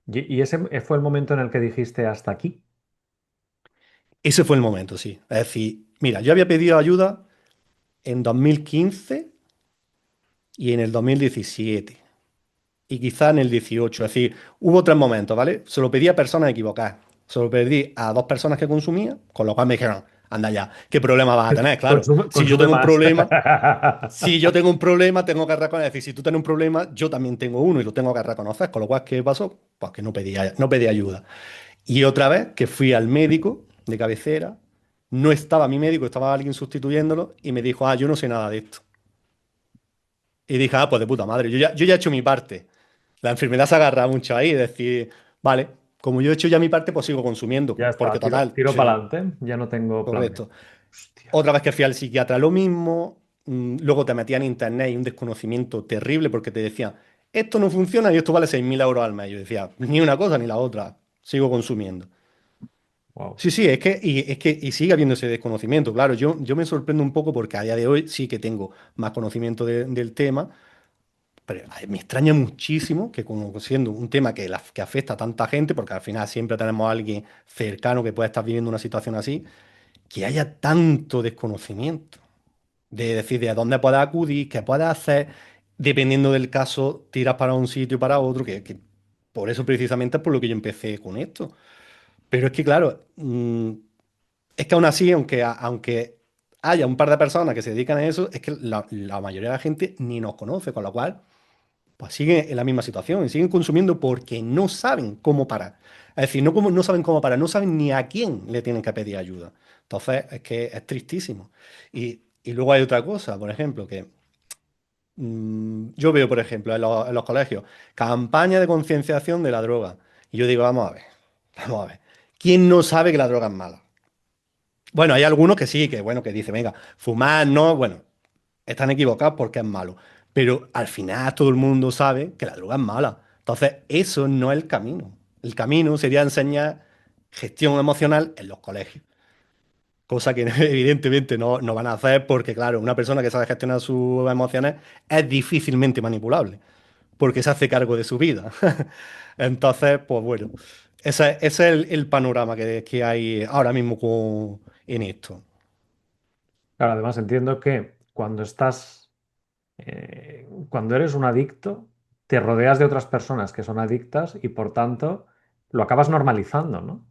Y ese fue el momento en el que dijiste hasta aquí. Ese fue el momento, sí. Es decir, mira, yo había pedido ayuda en 2015 y en el 2017 y quizá en el 18. Es decir, hubo tres momentos, ¿vale? Se lo pedí a personas equivocadas. Se lo pedí a dos personas que consumían, con lo cual me dijeron, anda ya, ¿qué problema vas a tener? Claro, Consume, si yo consume tengo un más. problema, si yo tengo un problema, tengo que reconocer. Es decir, si tú tienes un problema, yo también tengo uno y lo tengo que reconocer. Con lo cual, ¿qué pasó? Pues que no pedí ayuda. Y otra vez que fui al médico de cabecera, no estaba mi médico, estaba alguien sustituyéndolo y me dijo, yo no sé nada de esto. Y dije, pues de puta madre, yo ya he hecho mi parte. La enfermedad se agarra mucho ahí, es decir, vale, como yo he hecho ya mi parte, pues sigo consumiendo, Ya porque está, total, tiro para sí, adelante. Ya no tengo plan B. correcto. Hostia. Otra vez que fui al psiquiatra, lo mismo. Luego te metían en internet y un desconocimiento terrible porque te decían, esto no funciona y esto vale 6.000 euros al mes. Yo decía, ni una cosa ni la otra, sigo consumiendo. Wow. Sí, sí, es que sigue habiendo ese desconocimiento. Claro, yo me sorprendo un poco porque a día de hoy sí que tengo más conocimiento del tema, pero me extraña muchísimo que como siendo un tema que afecta a tanta gente, porque al final siempre tenemos a alguien cercano que puede estar viviendo una situación así, que haya tanto desconocimiento de decir de a dónde puedes acudir, qué puedes hacer, dependiendo del caso, tiras para un sitio y para otro, que por eso precisamente es por lo que yo empecé con esto. Pero es que, claro, es que aún así, aunque haya un par de personas que se dedican a eso, es que la mayoría de la gente ni nos conoce, con lo cual, pues siguen en la misma situación y siguen consumiendo porque no saben cómo parar. Es decir, no saben cómo parar, no saben ni a quién le tienen que pedir ayuda. Entonces, es que es tristísimo. Y luego hay otra cosa, por ejemplo, que yo veo, por ejemplo, en los colegios, campaña de concienciación de la droga. Y yo digo, vamos a ver. ¿Quién no sabe que la droga es mala? Bueno, hay algunos que sí, que bueno, que dicen, venga, fumar no, bueno, están equivocados porque es malo. Pero al final todo el mundo sabe que la droga es mala. Entonces, eso no es el camino. El camino sería enseñar gestión emocional en los colegios. Cosa que evidentemente no van a hacer porque, claro, una persona que sabe gestionar sus emociones es difícilmente manipulable, porque se hace cargo de su vida. Entonces, pues bueno, ese es el panorama que hay ahora mismo en esto. Claro, además entiendo que cuando eres un adicto, te rodeas de otras personas que son adictas y por tanto lo acabas normalizando, ¿no?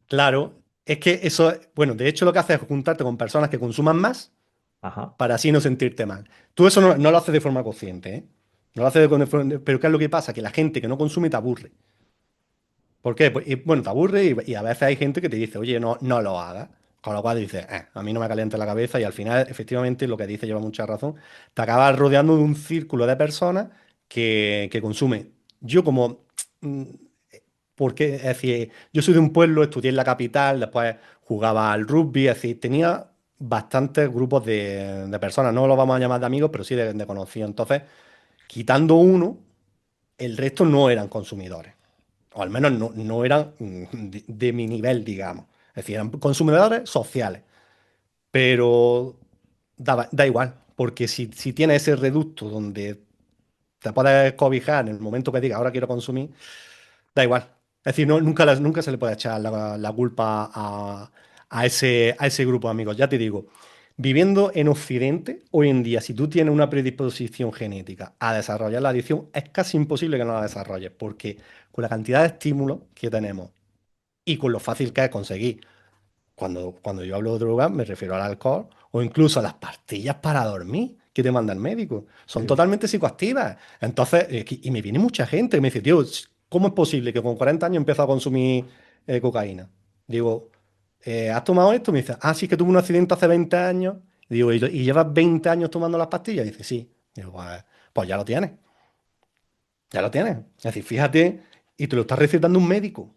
Claro, es que eso, bueno, de hecho lo que hace es juntarte con personas que consuman más Ajá. para así no sentirte mal. Tú eso no lo haces de forma consciente, ¿eh? No lo haces pero ¿qué es lo que pasa? Que la gente que no consume te aburre. ¿Por qué? Pues, bueno, te aburre y a veces hay gente que te dice, oye, no lo hagas. Con lo cual dices, a mí no me calienta la cabeza y al final, efectivamente, lo que dice lleva mucha razón. Te acabas rodeando de un círculo de personas que consumen. Yo como, mm, porque, es decir, yo soy de un pueblo, estudié en la capital, después jugaba al rugby, es decir, tenía bastantes grupos de personas, no los vamos a llamar de amigos, pero sí de conocidos. Entonces, quitando uno, el resto no eran consumidores. O al menos no eran de mi nivel, digamos. Es decir, eran consumidores sociales. Pero da igual, porque si tienes ese reducto donde te puedes cobijar en el momento que digas, ahora quiero consumir, da igual. Es decir, nunca se le puede echar la culpa a ese grupo de amigos. Ya te digo, viviendo en Occidente, hoy en día, si tú tienes una predisposición genética a desarrollar la adicción, es casi imposible que no la desarrolles, porque con la cantidad de estímulos que tenemos y con lo fácil que es conseguir, cuando yo hablo de drogas, me refiero al alcohol o incluso a las pastillas para dormir que te manda el médico. Son Sí. totalmente psicoactivas. Entonces, y me viene mucha gente que me dice, tío, ¿cómo es posible que con 40 años empezó a consumir cocaína? Digo, ¿has tomado esto? Me dice, sí, es que tuve un accidente hace 20 años. Digo, ¿y llevas 20 años tomando las pastillas? Dice, sí. Digo, pues ya lo tienes, ya lo tienes. Es decir, fíjate, y te lo está recetando un médico.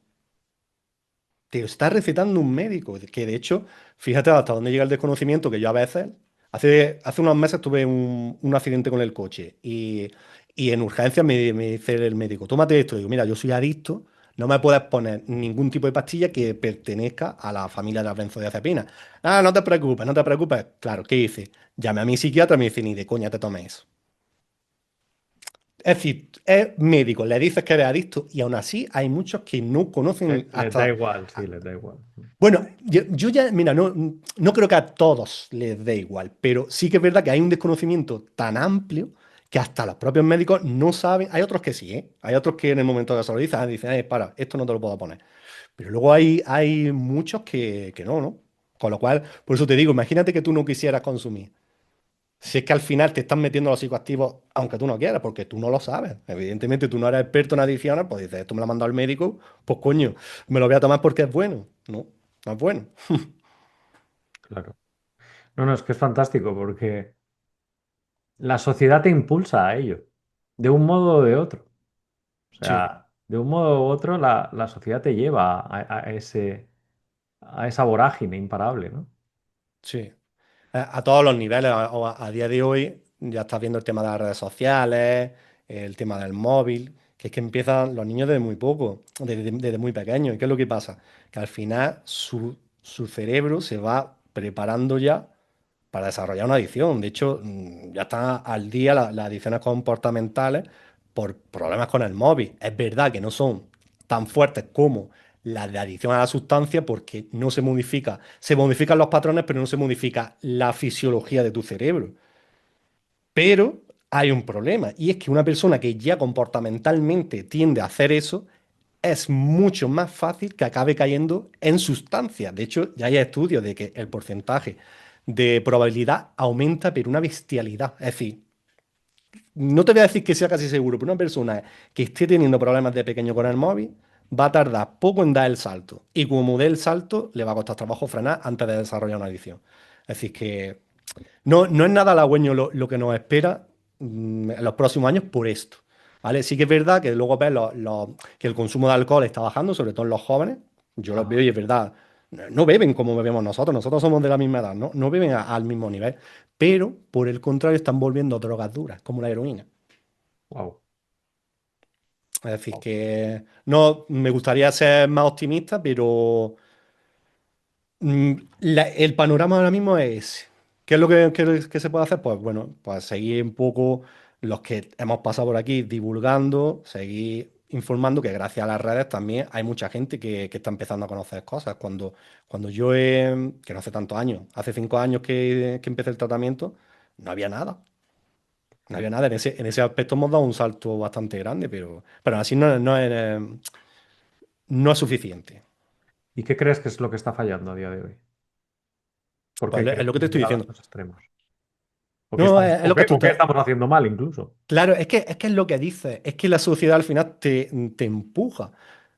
Te lo está recetando un médico, que de hecho, fíjate hasta dónde llega el desconocimiento, que yo a veces, hace unos meses tuve un accidente con el coche y en urgencias me dice el médico, tómate esto. Digo, mira, yo soy adicto, no me puedes poner ningún tipo de pastilla que pertenezca a la familia de las benzodiazepinas. No te preocupes, no te preocupes. Claro, ¿qué hice? Llamé a mi psiquiatra y me dice, ni de coña te tomes eso. Es decir, es médico, le dices que eres adicto y aún así hay muchos que no conocen Les da hasta. igual, sí, les da igual. Bueno, yo ya, mira, no creo que a todos les dé igual, pero sí que es verdad que hay un desconocimiento tan amplio que hasta los propios médicos no saben. Hay otros que sí, ¿eh? Hay otros que en el momento que se lo dicen, para, esto no te lo puedo poner. Pero luego hay muchos que no. Con lo cual, por eso te digo, imagínate que tú no quisieras consumir. Si es que al final te están metiendo los psicoactivos, aunque tú no quieras, porque tú no lo sabes. Evidentemente, tú no eres experto en adicciones, pues dices, esto me lo ha mandado el médico, pues coño, me lo voy a tomar porque es bueno. No, no es bueno. Claro. No, no, es que es fantástico porque la sociedad te impulsa a ello, de un modo o de otro. O Sí, sea, de un modo u otro la sociedad te lleva a esa vorágine imparable, ¿no? sí. A todos los niveles, a día de hoy, ya estás viendo el tema de las redes sociales, el tema del móvil, que es que empiezan los niños desde muy poco, desde muy pequeños. ¿Y qué es lo que pasa? Que al final su cerebro se va preparando ya para desarrollar una adicción. De hecho, ya están al día las adicciones comportamentales por problemas con el móvil. Es verdad que no son tan fuertes como las de adicción a la sustancia porque no se modifica, se modifican los patrones, pero no se modifica la fisiología de tu cerebro. Pero hay un problema y es que una persona que ya comportamentalmente tiende a hacer eso, es mucho más fácil que acabe cayendo en sustancias. De hecho, ya hay estudios de que el porcentaje de probabilidad aumenta, pero una bestialidad. Es decir, no te voy a decir que sea casi seguro, pero una persona que esté teniendo problemas de pequeño con el móvil va a tardar poco en dar el salto. Y como dé el salto, le va a costar trabajo frenar antes de desarrollar una adicción. Es decir, que no es nada halagüeño lo que nos espera en los próximos años por esto. ¿vale? Sí que es verdad que luego ves que el consumo de alcohol está bajando, sobre todo en los jóvenes. Yo los veo Ajá. y es verdad, no beben como bebemos nosotros, nosotros somos de la misma edad, no beben al mismo nivel, pero por el contrario están volviendo drogas duras, como la heroína. Wow. Es decir, que no me gustaría ser más optimista, pero el panorama ahora mismo es ese. ¿Qué es lo que se puede hacer? Pues bueno, pues seguir un poco los que hemos pasado por aquí divulgando, seguir informando que gracias a las redes también hay mucha gente que está empezando a conocer cosas. Cuando que no hace tantos años, hace 5 años que empecé el tratamiento, no había nada. No había nada. En ese aspecto hemos dado un salto bastante grande, pero así no es suficiente. ¿Y qué crees que es lo que está fallando a día de hoy? ¿Por Pues qué es crees lo que que te hemos estoy llegado a diciendo. estos extremos? No, es lo que tú O qué te, estamos haciendo mal incluso? Claro, es que es lo que dices, es que la sociedad al final te empuja,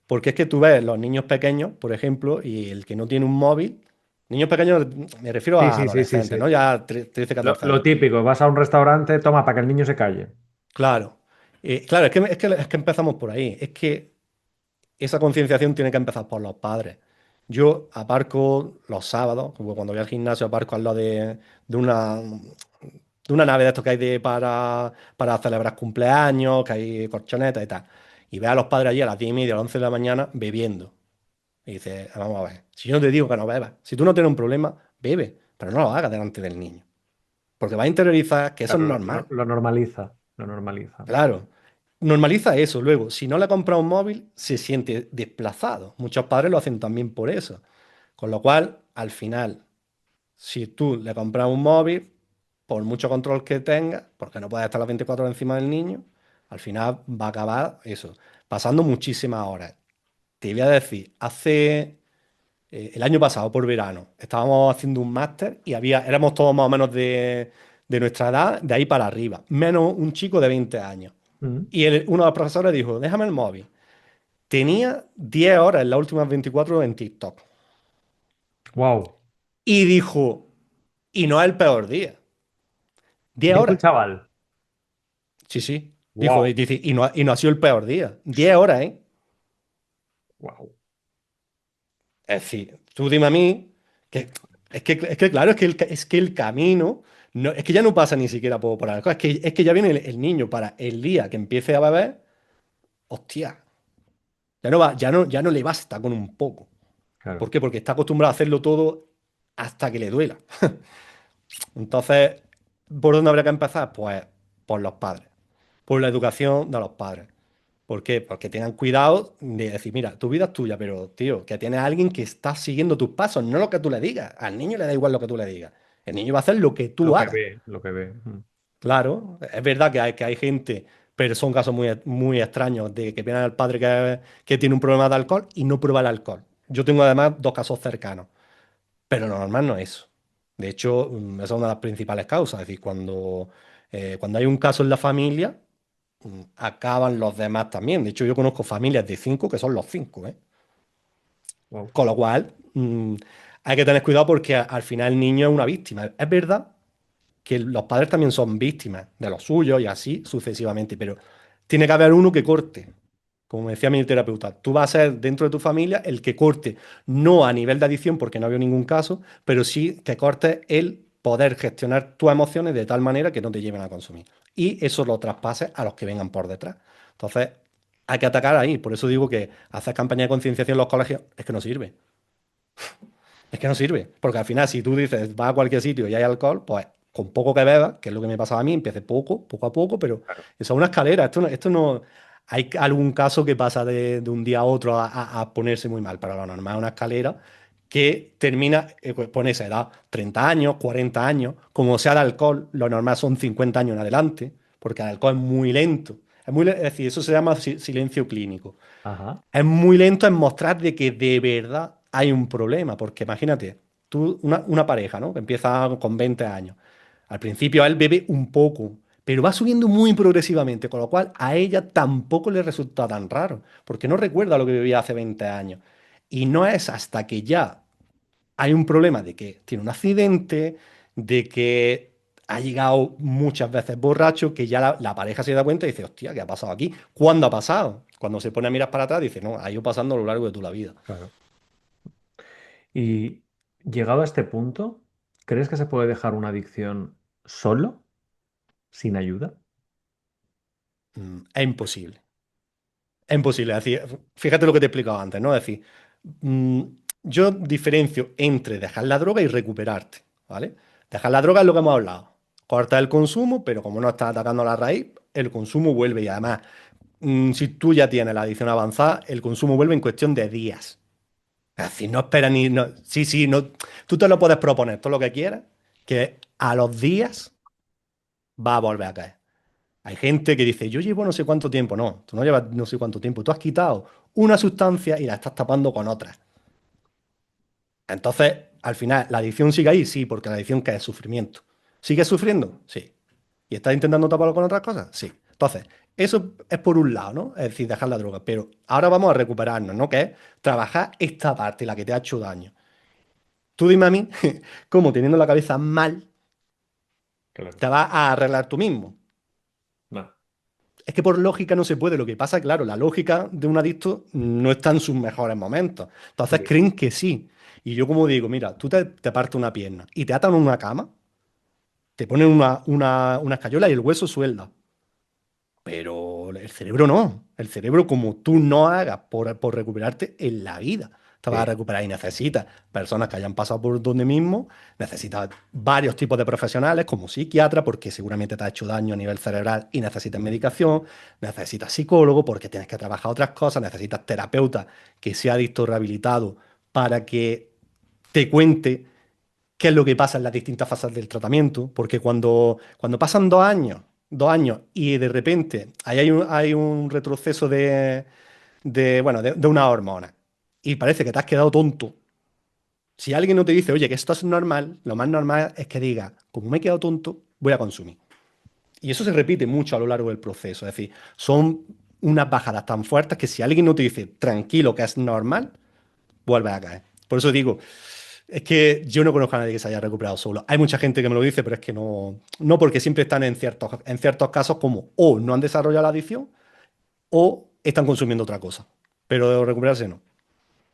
porque es que tú ves los niños pequeños, por ejemplo, y el que no tiene un móvil, niños pequeños me refiero Sí, a sí, sí, sí, adolescentes, sí. ¿no? Ya 13, Lo, 14 lo años. típico, vas a un restaurante, toma para que el niño se calle. Claro, claro, es que empezamos por ahí, es que esa concienciación tiene que empezar por los padres. Yo aparco los sábados, como cuando voy al gimnasio, aparco al lado de una nave de estos que hay para celebrar cumpleaños, que hay corchonetas y tal. Y ve a los padres allí a las 10:30, a las 11 de la mañana, bebiendo. Y dice, vamos a ver, si yo no te digo que no bebas, si tú no tienes un problema, bebe, pero no lo hagas delante del niño. Porque va a interiorizar que eso es Claro, normal. lo normaliza, lo normaliza. Claro. Normaliza eso. Luego, si no le compra un móvil, se siente desplazado. Muchos padres lo hacen también por eso. Con lo cual, al final, si tú le compras un móvil, por mucho control que tenga, porque no puedes estar las 24 horas encima del niño, al final va a acabar eso, pasando muchísimas horas. Te voy a decir, el año pasado, por verano, estábamos haciendo un máster y éramos todos más o menos de nuestra edad, de ahí para arriba, menos un chico de 20 años. Y uno de los profesores dijo, déjame el móvil. Tenía 10 horas en las últimas 24 en TikTok. Wow. Y dijo, y no es el peor día. 10 Dijo el horas. chaval. Sí, sí. Dijo, Wow. dice, y no ha sido el peor día. 10 horas, ¿eh? Wow. Es decir, tú dime a mí, que es que claro, es que el camino, no, es que ya no pasa ni siquiera por alcohol, es que ya viene el niño para el día que empiece a beber, hostia, ya no le basta con un poco. ¿Por Claro. qué? Porque está acostumbrado a hacerlo todo hasta que le duela. Entonces, ¿por dónde habría que empezar? Pues por los padres, por la educación de los padres. ¿Por qué? Porque tengan cuidado de decir, mira, tu vida es tuya, pero tío, que tienes a alguien que está siguiendo tus pasos, no lo que tú le digas. Al niño le da igual lo que tú le digas. El niño va a hacer lo que Lo tú que hagas. ve, lo que ve. Claro, es verdad que hay gente, pero son casos muy, muy extraños de que viene al padre que tiene un problema de alcohol y no prueba el alcohol. Yo tengo además dos casos cercanos. Pero lo normal no es eso. De hecho, esa es una de las principales causas. Es decir, cuando hay un caso en la familia, acaban los demás también. De hecho, yo conozco familias de 5 que son los 5, ¿eh? Wow. Con lo cual, hay que tener cuidado porque al final el niño es una víctima. Es verdad que los padres también son víctimas de los suyos y así sucesivamente, pero tiene que haber uno que corte. Como me decía mi terapeuta, tú vas a ser dentro de tu familia el que corte, no a nivel de adicción, porque no había ningún caso, pero sí que corte el poder gestionar tus emociones de tal manera que no te lleven a consumir. Y eso lo traspases a los que vengan por detrás. Entonces, hay que atacar ahí. Por eso digo que hacer campaña de concienciación en los colegios es que no sirve. Es que no sirve. Porque al final, si tú dices, vas a cualquier sitio y hay alcohol, pues con poco que bebas, que es lo que me pasaba a mí, empecé poco a poco, pero Claro. eso es una escalera. Esto no. Hay algún caso que pasa de un día a otro a ponerse muy mal, pero lo normal es una escalera que termina, pues, pone esa edad, 30 años, 40 años, como sea de alcohol, lo normal son 50 años en adelante, porque el alcohol es muy lento. Es decir, eso se llama silencio clínico. Ajá. Es muy lento en mostrar de que de verdad hay un problema, porque imagínate, tú, una pareja, ¿no? Que empieza con 20 años. Al principio él bebe un poco, pero va subiendo muy progresivamente, con lo cual a ella tampoco le resulta tan raro, porque no recuerda lo que bebía hace 20 años. Y no es hasta que ya hay un problema de que tiene un accidente, de que ha llegado muchas veces borracho que ya la pareja se da cuenta y dice, hostia, ¿qué ha pasado aquí? ¿Cuándo ha pasado? Cuando se pone a mirar para atrás, dice, no, ha ido pasando a lo largo de toda la vida. Claro. Y llegado a este punto, ¿crees que se puede dejar una adicción solo, sin ayuda? Es imposible. Es imposible. Es decir, fíjate lo que te he explicado antes, ¿no? Es decir, mm, yo diferencio entre dejar la droga y recuperarte, ¿vale? Dejar la droga es lo que hemos hablado. Corta el consumo, pero como no estás atacando la raíz, el consumo vuelve y además, si tú ya tienes la adicción avanzada, el consumo vuelve en cuestión de días. Es decir, no espera ni... sí, sí, no, tú te lo puedes proponer todo lo que quieras, que a los días va a volver a caer. Hay gente que dice, yo llevo no sé cuánto tiempo. No, tú no llevas no sé cuánto tiempo. Tú has quitado una sustancia y la estás tapando con otra. Entonces, al final, ¿la adicción sigue ahí? Sí, porque la adicción que es sufrimiento. ¿Sigues sufriendo? Sí. ¿Y estás intentando taparlo con otras cosas? Sí. Entonces, eso es por un lado, ¿no? Es decir, dejar la droga. Pero ahora vamos a recuperarnos, ¿no? Que es trabajar esta parte, la que te ha hecho daño. Tú dime a mí cómo teniendo la cabeza mal Claro. te vas a arreglar tú mismo. No. Es que por lógica no se puede. Lo que pasa, claro, la lógica de un adicto no está en sus mejores momentos. Entonces Sí. creen que sí. Y yo como digo, mira, tú te partes una pierna y te atan a una cama, te ponen una escayola y el hueso suelda. Pero el cerebro no. El cerebro, como tú no hagas por recuperarte en la vida, te vas a Sí. recuperar y necesitas personas que hayan pasado por donde mismo, necesitas varios tipos de profesionales como psiquiatra, porque seguramente te ha hecho daño a nivel cerebral y necesitas medicación, necesitas psicólogo porque tienes que trabajar otras cosas, necesitas terapeuta que sea adicto rehabilitado para que te cuente qué es lo que pasa en las distintas fases del tratamiento, porque cuando pasan 2 años y de repente ahí hay un retroceso bueno, de una hormona y parece que te has quedado tonto, si alguien no te dice, oye, que esto es normal, lo más normal es que diga, como me he quedado tonto, voy a consumir. Y eso se repite mucho a lo largo del proceso, es decir, son unas bajadas tan fuertes que si alguien no te dice, tranquilo, que es normal, vuelves a caer. Por eso digo, es que yo no conozco a nadie que se haya recuperado solo. Hay mucha gente que me lo dice, pero es que no porque siempre están en ciertos casos como o no han desarrollado la adicción o están consumiendo otra cosa. Pero recuperarse no.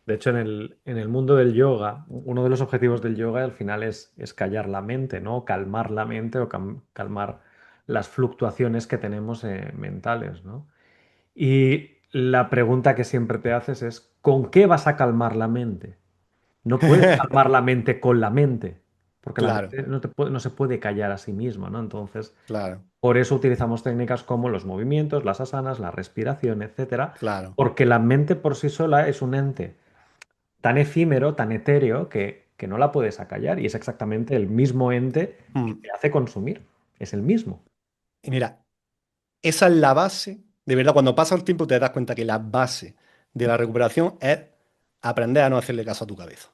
De hecho, en el mundo del yoga, uno de los objetivos del yoga al final es callar la mente, ¿no? Calmar la mente o calmar las fluctuaciones que tenemos mentales, ¿no? Y la pregunta que siempre te haces es, ¿con qué vas a calmar la mente? No puedes calmar la mente con la mente, porque la Claro, mente no se puede callar a sí misma, ¿no? Entonces, claro, por eso utilizamos técnicas como los movimientos, las asanas, la respiración, etcétera, claro. porque la mente por sí sola es un ente tan efímero, tan etéreo, que no la puedes acallar y es exactamente el mismo ente que Mm. te hace consumir. Es el mismo. Y mira, esa es la base. De verdad, cuando pasa el tiempo te das cuenta que la base de la recuperación es aprender a no hacerle caso a tu cabeza.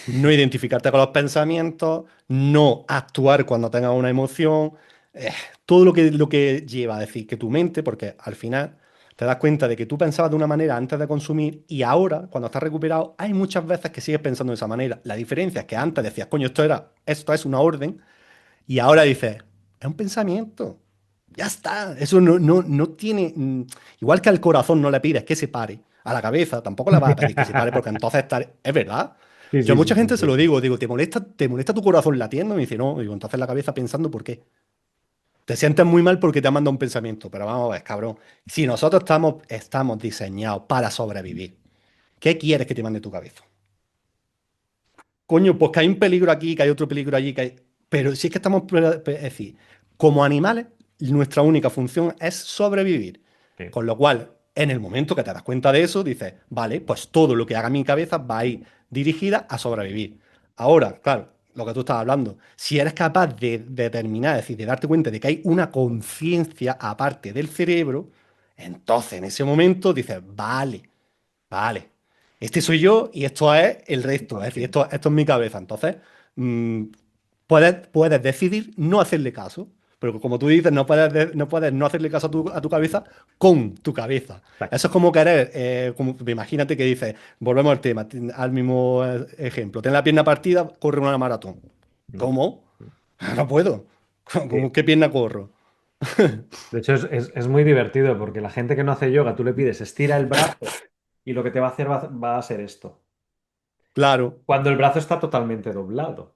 No identificarte con los pensamientos, no actuar cuando tengas una emoción, eh, todo lo que lleva a decir que tu mente, porque al final te das cuenta de que tú pensabas de una manera antes de consumir y ahora, cuando estás recuperado, hay muchas veces que sigues pensando de esa manera. La diferencia es que antes decías, coño, esto es una orden, y ahora dices, es un pensamiento. Ya está, eso no tiene... igual que al corazón no le pides que se pare, a la cabeza tampoco le vas a pedir que se pare porque entonces es verdad. Sí, Yo a sí, sí, mucha sí, gente se sí, lo sí. digo, ¿te molesta tu corazón latiendo? Me dice, no, digo, entonces la cabeza pensando, ¿por qué? Te sientes muy mal porque te ha mandado un pensamiento, pero vamos a ver, cabrón. Si nosotros estamos diseñados para sobrevivir, ¿qué quieres que te mande tu cabeza? Coño, pues que hay un peligro aquí, que hay otro peligro allí, que hay... Pero si es que es decir, como animales, nuestra única función es sobrevivir. Sí. Con lo cual, en el momento que te das cuenta de eso, dices, vale, pues todo lo que haga mi cabeza va a ir dirigida a sobrevivir. Ahora, claro, lo que tú estás hablando, si eres capaz de determinar, es decir, de darte cuenta de que hay una conciencia aparte del cerebro, entonces en ese momento dices, vale. Vale. Este soy yo y esto es el resto. Es decir, Sí. esto es mi cabeza. Entonces, mm, puedes decidir no hacerle caso. Pero como tú dices, no puedes no hacerle caso a tu cabeza con tu cabeza. Eso Exacto. es como querer, imagínate que dices, volvemos al tema, al mismo ejemplo. Ten la pierna partida, corre una maratón. No. ¿Cómo? No puedo. Sí. ¿Con qué pierna corro? De hecho, es muy divertido porque la gente que no hace yoga, tú le pides estira el brazo y lo que te va a hacer va a ser esto. Claro, Cuando el brazo está totalmente doblado.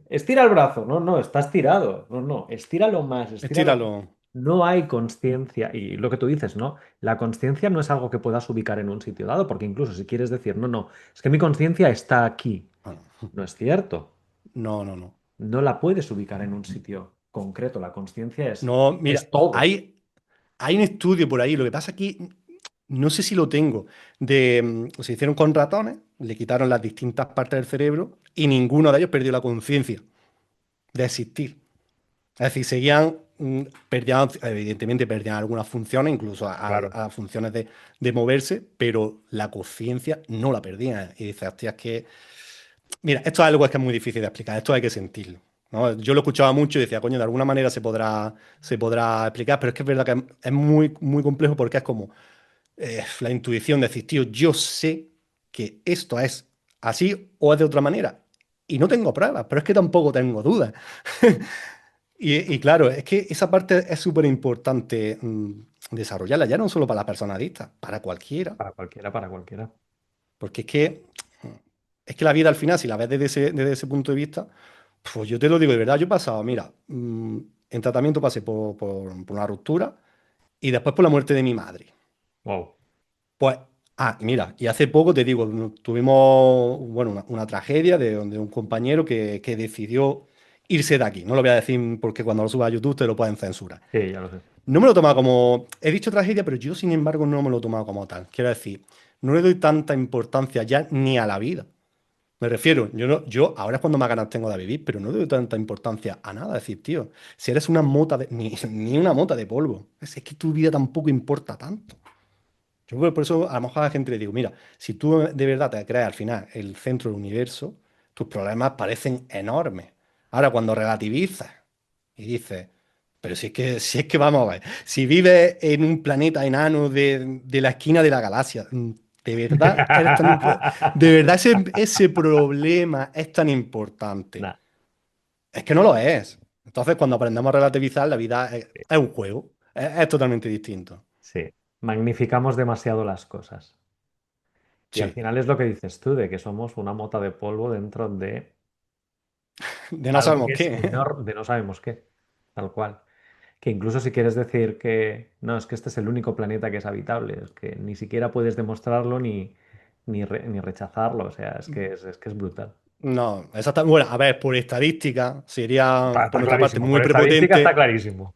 Estira el brazo. No, no, está estirado. No, no, estíralo más, estíralo más. estíralo. No hay conciencia. Y lo que tú dices, ¿no? La conciencia no es algo que puedas ubicar en un sitio dado, porque incluso si quieres decir, no, no, es que mi conciencia está aquí. Bueno, No es cierto. no, no, no. No la puedes ubicar en un sitio concreto. La conciencia No, es mira, todo. hay un estudio por ahí, lo que pasa aquí, no sé si lo tengo, se hicieron con ratones, le quitaron las distintas partes del cerebro y ninguno de ellos perdió la conciencia de existir. Es decir, perdían, evidentemente perdían algunas funciones, incluso Claro. a funciones de moverse, pero la conciencia no la perdían. Y dices, hostia, es que, mira, esto es algo que es muy difícil de explicar, esto hay que sentirlo. ¿No? Yo lo escuchaba mucho y decía, coño, de alguna manera se podrá explicar, pero es que es verdad que es muy, muy complejo porque es como la intuición de decir, tío, yo sé que esto es así o es de otra manera. Y no tengo pruebas, pero es que tampoco tengo dudas. Y claro, es que esa parte es súper importante desarrollarla, ya no solo para las personas adictas, para cualquiera. Para cualquiera, para cualquiera. Porque es que la vida al final, si la ves desde ese punto de vista, pues yo te lo digo de verdad, yo he pasado, mira, en tratamiento pasé por una ruptura y después por la muerte de mi madre. Wow. Pues, mira, y hace poco te digo, tuvimos, bueno, una tragedia de un compañero que decidió irse de aquí. No lo voy a decir porque cuando lo suba a YouTube te lo pueden censurar. Sí, ya lo sé. No me lo he tomado como, he dicho tragedia, pero yo sin embargo no me lo he tomado como tal. Quiero decir, no le doy tanta importancia ya ni a la vida. Me refiero, yo, no, yo ahora es cuando más ganas tengo de vivir, pero no le doy tanta importancia a nada. Es decir, tío, si eres una mota ni una mota de polvo, es que tu vida tampoco importa tanto. Yo por eso a lo mejor a la gente le digo, mira, si tú de verdad te crees al final el centro del universo, tus problemas parecen enormes. Ahora, cuando relativizas y dices, pero si es que vamos a ver, si vives en un planeta enano de la esquina de la galaxia, ¿de verdad eres de verdad ese problema es tan importante? Nah, Es que no lo es. Entonces, cuando aprendemos a relativizar, la vida es un juego, es totalmente distinto. sí. Magnificamos demasiado las cosas. Y al Sí, final es lo que dices tú, de que somos una mota de polvo dentro de de no algo sabemos que es qué. enorme, de no sabemos qué, tal cual. Que incluso si quieres decir que no, es que este es el único planeta que es habitable, es que ni siquiera puedes demostrarlo ni rechazarlo, o sea, es que es brutal. No, exactamente. Bueno, a ver, por estadística sería, Está, por está nuestra parte, clarísimo, muy por estadística está prepotente. clarísimo.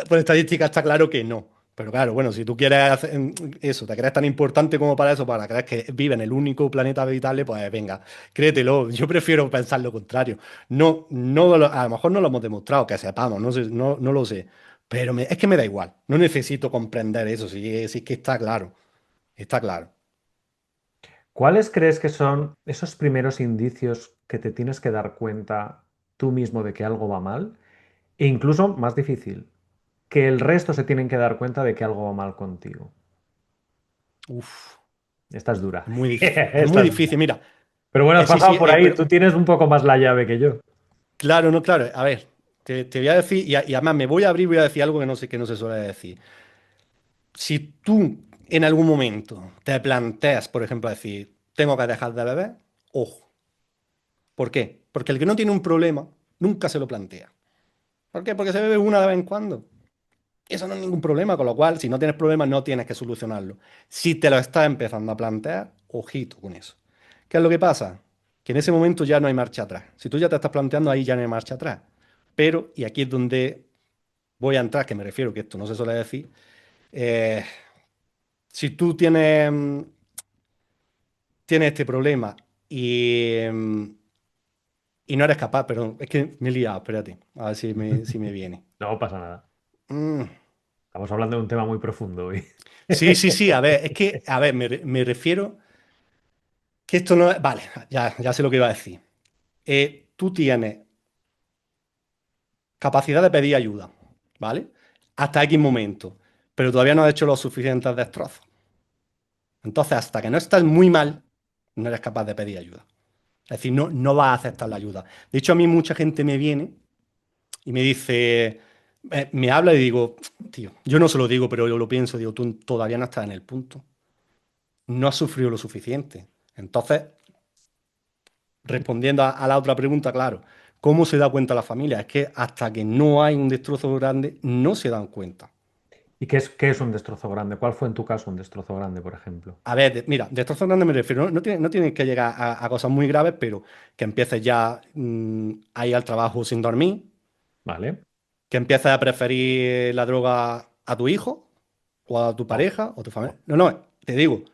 Por estadística está claro que no. Pero claro, bueno, si tú quieres hacer eso, te crees tan importante como para eso, para creer que vive en el único planeta habitable, pues venga, créetelo. Yo prefiero pensar lo contrario. No, no, a lo mejor no lo hemos demostrado, que sepamos, no sé, no lo sé. Pero es que me da igual. No necesito comprender eso, si es que está claro. Está claro. ¿Cuáles crees que son esos primeros indicios que te tienes que dar cuenta tú mismo de que algo va mal? E incluso, más difícil, que el resto se tienen que dar cuenta de que algo va mal contigo. Uf, Esta es dura. es muy difícil. Es Esta muy es dura. difícil. Mira, Pero bueno, has sí, sí, pasado por ahí. pero Tú tienes un poco más la llave que yo. claro, no, claro. A ver, te voy a decir, y además me voy a abrir y voy a decir algo que no se suele decir. Si tú en algún momento te planteas, por ejemplo, decir, tengo que dejar de beber, ojo. ¿Por qué? Porque el que no tiene un problema nunca se lo plantea. ¿Por qué? Porque se bebe una de vez en cuando. Eso no es ningún problema, con lo cual, si no tienes problema, no tienes que solucionarlo. Si te lo estás empezando a plantear, ojito con eso. ¿Qué es lo que pasa? Que en ese momento ya no hay marcha atrás. Si tú ya te estás planteando, ahí ya no hay marcha atrás. Pero, y aquí es donde voy a entrar, que me refiero, que esto no se suele decir, eh, si tú tienes este problema y no eres capaz, perdón, es que me he liado, espérate, a ver si me viene. No pasa nada. Mm, Estamos hablando de un tema muy profundo hoy. sí, sí, sí, a ver, es que, a ver, me refiero que esto no es, vale, ya sé lo que iba a decir. Tú tienes capacidad de pedir ayuda, ¿vale? Hasta X momento, pero todavía no has hecho los suficientes destrozos. Entonces, hasta que no estás muy mal, no eres capaz de pedir ayuda. Es decir, no vas a aceptar la ayuda. De hecho, a mí mucha gente me viene y me dice, me habla y digo, tío, yo no se lo digo, pero yo lo pienso, digo, tú todavía no estás en el punto, no has sufrido lo suficiente. Entonces, respondiendo a la otra pregunta, claro, ¿cómo se da cuenta la familia? Es que hasta que no hay un destrozo grande, no se dan cuenta. ¿Y qué es un destrozo grande? ¿Cuál fue en tu caso un destrozo grande, por ejemplo? A ver, mira, destrozo grande me refiero, no tienes que llegar a cosas muy graves, pero que empieces ya a ir al trabajo sin dormir, ¿Vale? que empieces a preferir la droga a tu hijo o a tu Oh, pareja o a tu oh, familia. No, no, te digo,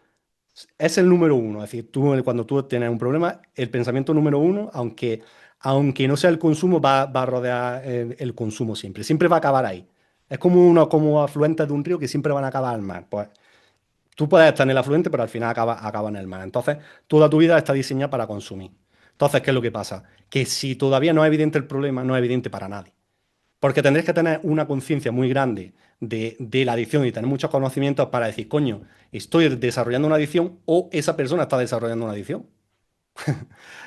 es el número uno. Es decir, tú cuando tú tienes un problema, el pensamiento número uno, aunque no sea el consumo, va a rodear el consumo siempre. Siempre va a acabar ahí. Es como afluentes de un río que siempre van a acabar al mar. Pues tú puedes estar en el afluente, pero al final acaba en el mar. Entonces, toda tu vida está diseñada para consumir. Entonces, ¿qué es lo que pasa? Que si todavía no es evidente el problema, no es evidente para nadie. Porque tendréis que tener una conciencia muy grande de la adicción y tener muchos conocimientos para decir, coño, estoy desarrollando una adicción o esa persona está desarrollando una adicción.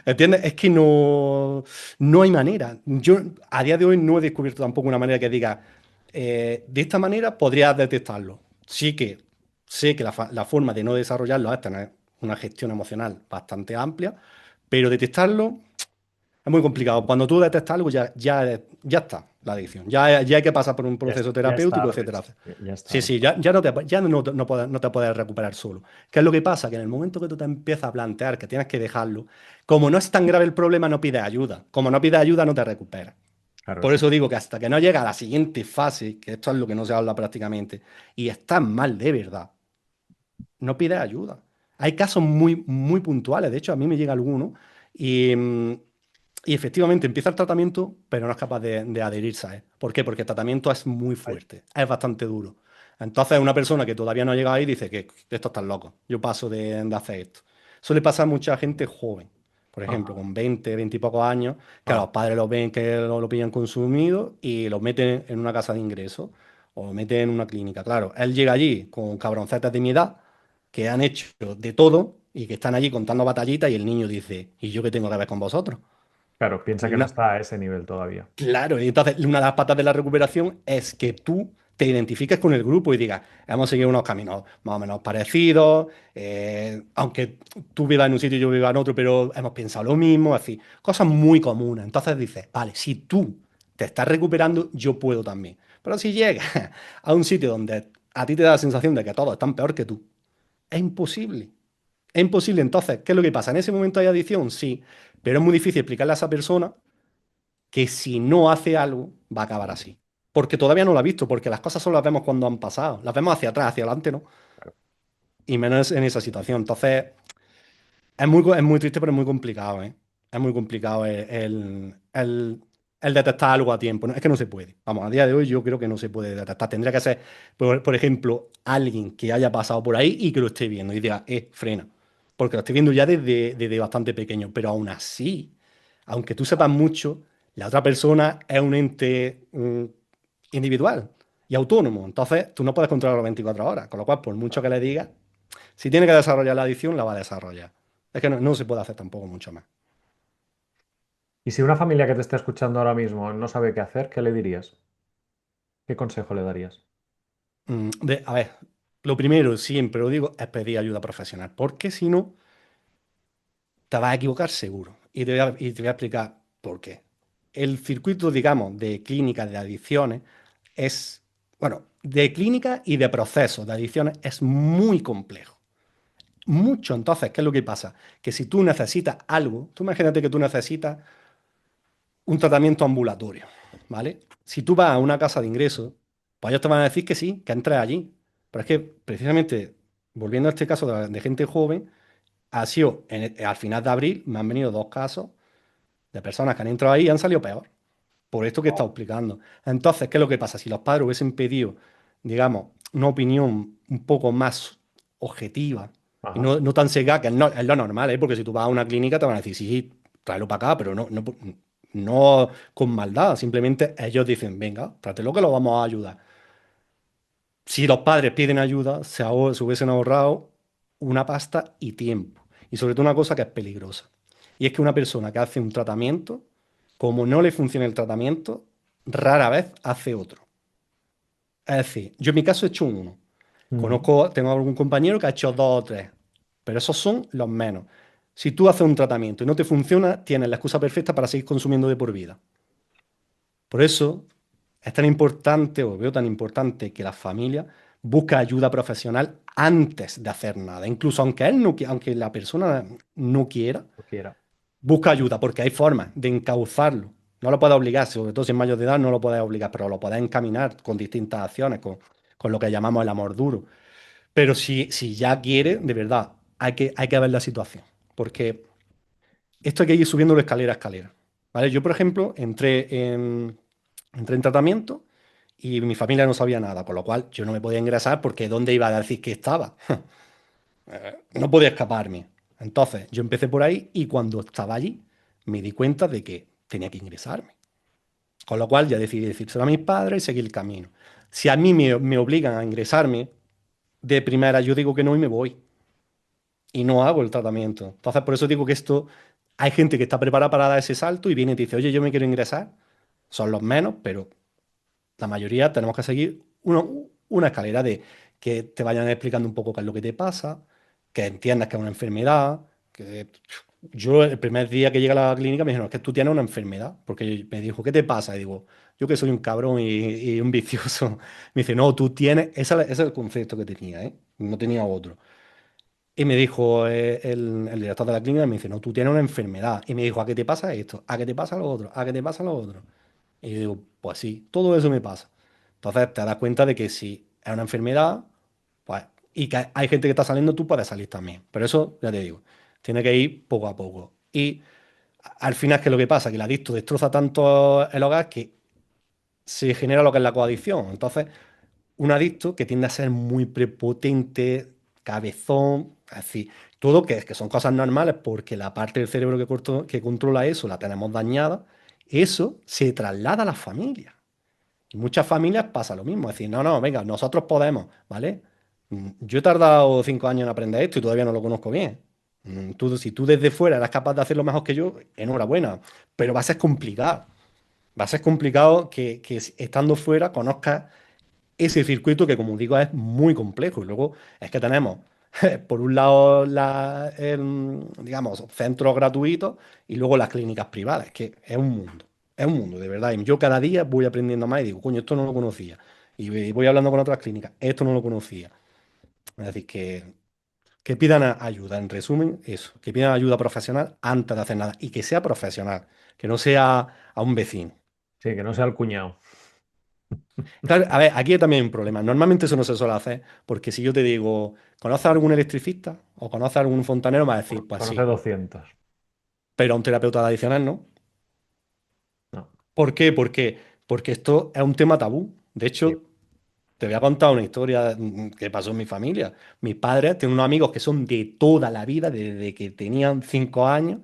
¿Entiendes? Es que no hay manera. Yo a día de hoy no he descubierto tampoco una manera que diga, de esta manera podrías detectarlo. Sí que sé que la forma de no desarrollarlo es tener una gestión emocional bastante amplia, pero detectarlo es muy complicado. Cuando tú detectas algo, ya está la adicción. Ya hay que pasar por un proceso ya es terapéutico, tarde, etcétera. ya es Sí, tarde. sí, no te puedes recuperar solo. ¿Qué es lo que pasa? Que en el momento que tú te empiezas a plantear que tienes que dejarlo, como no es tan grave el problema, no pides ayuda. Como no pides ayuda, no te recuperas. Claro, Por sí. eso digo que hasta que no llega a la siguiente fase, que esto es lo que no se habla prácticamente, y estás mal de verdad, no pides ayuda. Hay casos muy, muy puntuales. De hecho, a mí me llega alguno y, y efectivamente empieza el tratamiento, pero no es capaz de adherirse a él. ¿Por qué? Porque el tratamiento es muy Ay, fuerte, es bastante duro. Entonces, una persona que todavía no ha llegado ahí dice que esto está loco, yo paso de hacer esto. Suele pasar a mucha gente joven, por ejemplo, ajá, con 20 y pocos años, que a ah, los padres lo ven que lo pillan consumido y lo meten en una casa de ingresos o lo meten en una clínica. Claro, él llega allí con cabroncetas de mi edad que han hecho de todo y que están allí contando batallitas y el niño dice, ¿y yo qué tengo que ver con vosotros? claro, piensa que no Una- está a ese nivel todavía. Claro, y entonces una de las patas de la recuperación es que tú te identifiques con el grupo y digas, hemos seguido unos caminos más o menos parecidos, aunque tú vivas en un sitio y yo viva en otro, pero hemos pensado lo mismo, así, cosas muy comunes. Entonces dices, vale, si tú te estás recuperando, yo puedo también. Pero si llegas a un sitio donde a ti te da la sensación de que todos están peor que tú, es imposible. Es imposible. Entonces, ¿qué es lo que pasa? ¿En ese momento hay adicción? Sí, pero es muy difícil explicarle a esa persona que si no hace algo, va a acabar así. Porque todavía no lo ha visto, porque las cosas solo las vemos cuando han pasado. Las vemos hacia atrás, hacia adelante, ¿no? Claro. Y menos en esa situación. Entonces, es muy triste, pero es muy complicado, ¿eh? Es muy complicado el detectar algo a tiempo. Es que no se puede. Vamos, a día de hoy yo creo que no se puede detectar. Tendría que ser, por ejemplo, alguien que haya pasado por ahí y que lo esté viendo y diga, frena. Porque lo estoy viendo ya desde bastante pequeño. Pero aún así, aunque tú sepas mucho, la otra persona es un ente individual y autónomo. Entonces, tú no puedes controlarlo 24 horas. Con lo cual, por mucho que le digas, si tiene que desarrollar la adicción, la va a desarrollar. Es que no se puede hacer tampoco mucho más. Y si una familia que te está escuchando ahora mismo no sabe qué hacer, ¿qué le dirías? ¿Qué consejo le darías? A ver, lo primero, siempre lo digo, es pedir ayuda profesional, porque si no, te vas a equivocar seguro. Y te voy a explicar por qué. El circuito, digamos, de clínicas de adicciones es, bueno, de clínica y de procesos de adicciones es muy complejo. Mucho. Entonces, ¿qué es lo que pasa? Que si tú necesitas algo, tú imagínate que tú necesitas un tratamiento ambulatorio, ¿vale? Si tú vas a una casa de ingresos, pues ellos te van a decir que sí, que entres allí. Pero es que precisamente, volviendo a este caso de gente joven, ha sido al final de abril, me han venido dos casos de personas que han entrado ahí y han salido peor, por esto que he Oh, estado explicando. Entonces, ¿qué es lo que pasa? Si los padres hubiesen pedido, digamos, una opinión un poco más objetiva y ajá. no tan cegada, que es lo normal, ¿eh? Porque si tú vas a una clínica te van a decir, sí, sí, tráelo para acá, pero no con maldad, simplemente ellos dicen, venga, trátelo que lo vamos a ayudar. Si los padres piden ayuda, se hubiesen ahorrado una pasta y tiempo. Y sobre todo una cosa que es peligrosa. Y es que una persona que hace un tratamiento, como no le funcione el tratamiento, rara vez hace otro. Es decir, yo en mi caso he hecho uno. Ujú. Tengo algún compañero que ha hecho dos o tres, pero esos son los menos. Si tú haces un tratamiento y no te funciona, tienes la excusa perfecta para seguir consumiendo de por vida. Por eso es tan importante, o veo tan importante, que la familia busque ayuda profesional antes de hacer nada. Incluso aunque él no, aunque la persona no quiera, Lo quiera. busca ayuda, porque hay formas de encauzarlo. No lo puedes obligar, sobre todo si es mayor de edad, no lo puedes obligar, pero lo puedes encaminar con distintas acciones, con lo que llamamos el amor duro. Pero si ya quiere, de verdad, hay que ver la situación. Porque esto hay que ir subiendo escalera a escalera. ¿Vale? Yo, por ejemplo, entré en tratamiento y mi familia no sabía nada, con lo cual yo no me podía ingresar porque ¿dónde iba a decir que estaba? No podía escaparme. Entonces, yo empecé por ahí y cuando estaba allí me di cuenta de que tenía que ingresarme. Con lo cual ya decidí decírselo a mis padres y seguir el camino. Si a mí me obligan a ingresarme, de primera yo digo que no y me voy. Y no hago el tratamiento. Entonces, por eso digo que esto, hay gente que está preparada para dar ese salto y viene y te dice, oye, yo me quiero ingresar. Son los menos, pero la mayoría tenemos que seguir una escalera de que te vayan explicando un poco qué es lo que te pasa, que entiendas que es una enfermedad. Que yo el primer día que llegué a la clínica me dijeron, es que tú tienes una enfermedad, porque me dijo, ¿qué te pasa? Y digo, yo que soy un cabrón y un vicioso. Me dice, no, tú tienes, ese es el concepto que tenía, ¿eh? No tenía otro. Y me dijo el director de la clínica, me dice, no, tú tienes una enfermedad. Y me dijo, ¿a qué te pasa esto? ¿A qué te pasa lo otro? ¿A qué te pasa lo otro? Y yo digo, pues sí, todo eso me pasa. Entonces te das cuenta de que si es una enfermedad, pues, y que hay gente que está saliendo, tú puedes salir también. Pero eso, ya te digo, tiene que ir poco a poco. Y al final, ¿qué es lo que pasa? Que el adicto destroza tanto el hogar que se genera lo que es la coadicción. Entonces, un adicto que tiende a ser muy prepotente, cabezón, es decir, todo que son cosas normales porque la parte del cerebro que controla eso la tenemos dañada, eso se traslada a la familia. Y muchas familias pasa lo mismo, es decir, no, no, venga, nosotros podemos, ¿vale? Yo he tardado 5 años en aprender esto y todavía no lo conozco bien. Si tú desde fuera eres capaz de hacerlo mejor que yo, enhorabuena, pero va a ser complicado. Va a ser complicado que estando fuera conozcas ese circuito que, como digo, es muy complejo. Y luego es que tenemos, por un lado, digamos, centros gratuitos y luego las clínicas privadas, que es un mundo, de verdad. Y yo cada día voy aprendiendo más y digo, coño, esto no lo conocía. Y voy hablando con otras clínicas, esto no lo conocía. Es decir, que pidan ayuda, en resumen, eso, que pidan ayuda profesional antes de hacer nada y que sea profesional, que no sea a un vecino. Sí, que no sea el cuñado. Claro, a ver, aquí también hay un problema. Normalmente eso no se suele hacer, porque si yo te digo, ¿conoces a algún electricista o conoces a algún fontanero? Me vas a decir, pues Conoce sí, 200. pero a un terapeuta tradicional no. No. ¿Por qué? Porque esto es un tema tabú. De Sí. hecho, te voy a contar una historia que pasó en mi familia. Mis padres tienen unos amigos que son de toda la vida, desde que tenían 5 años,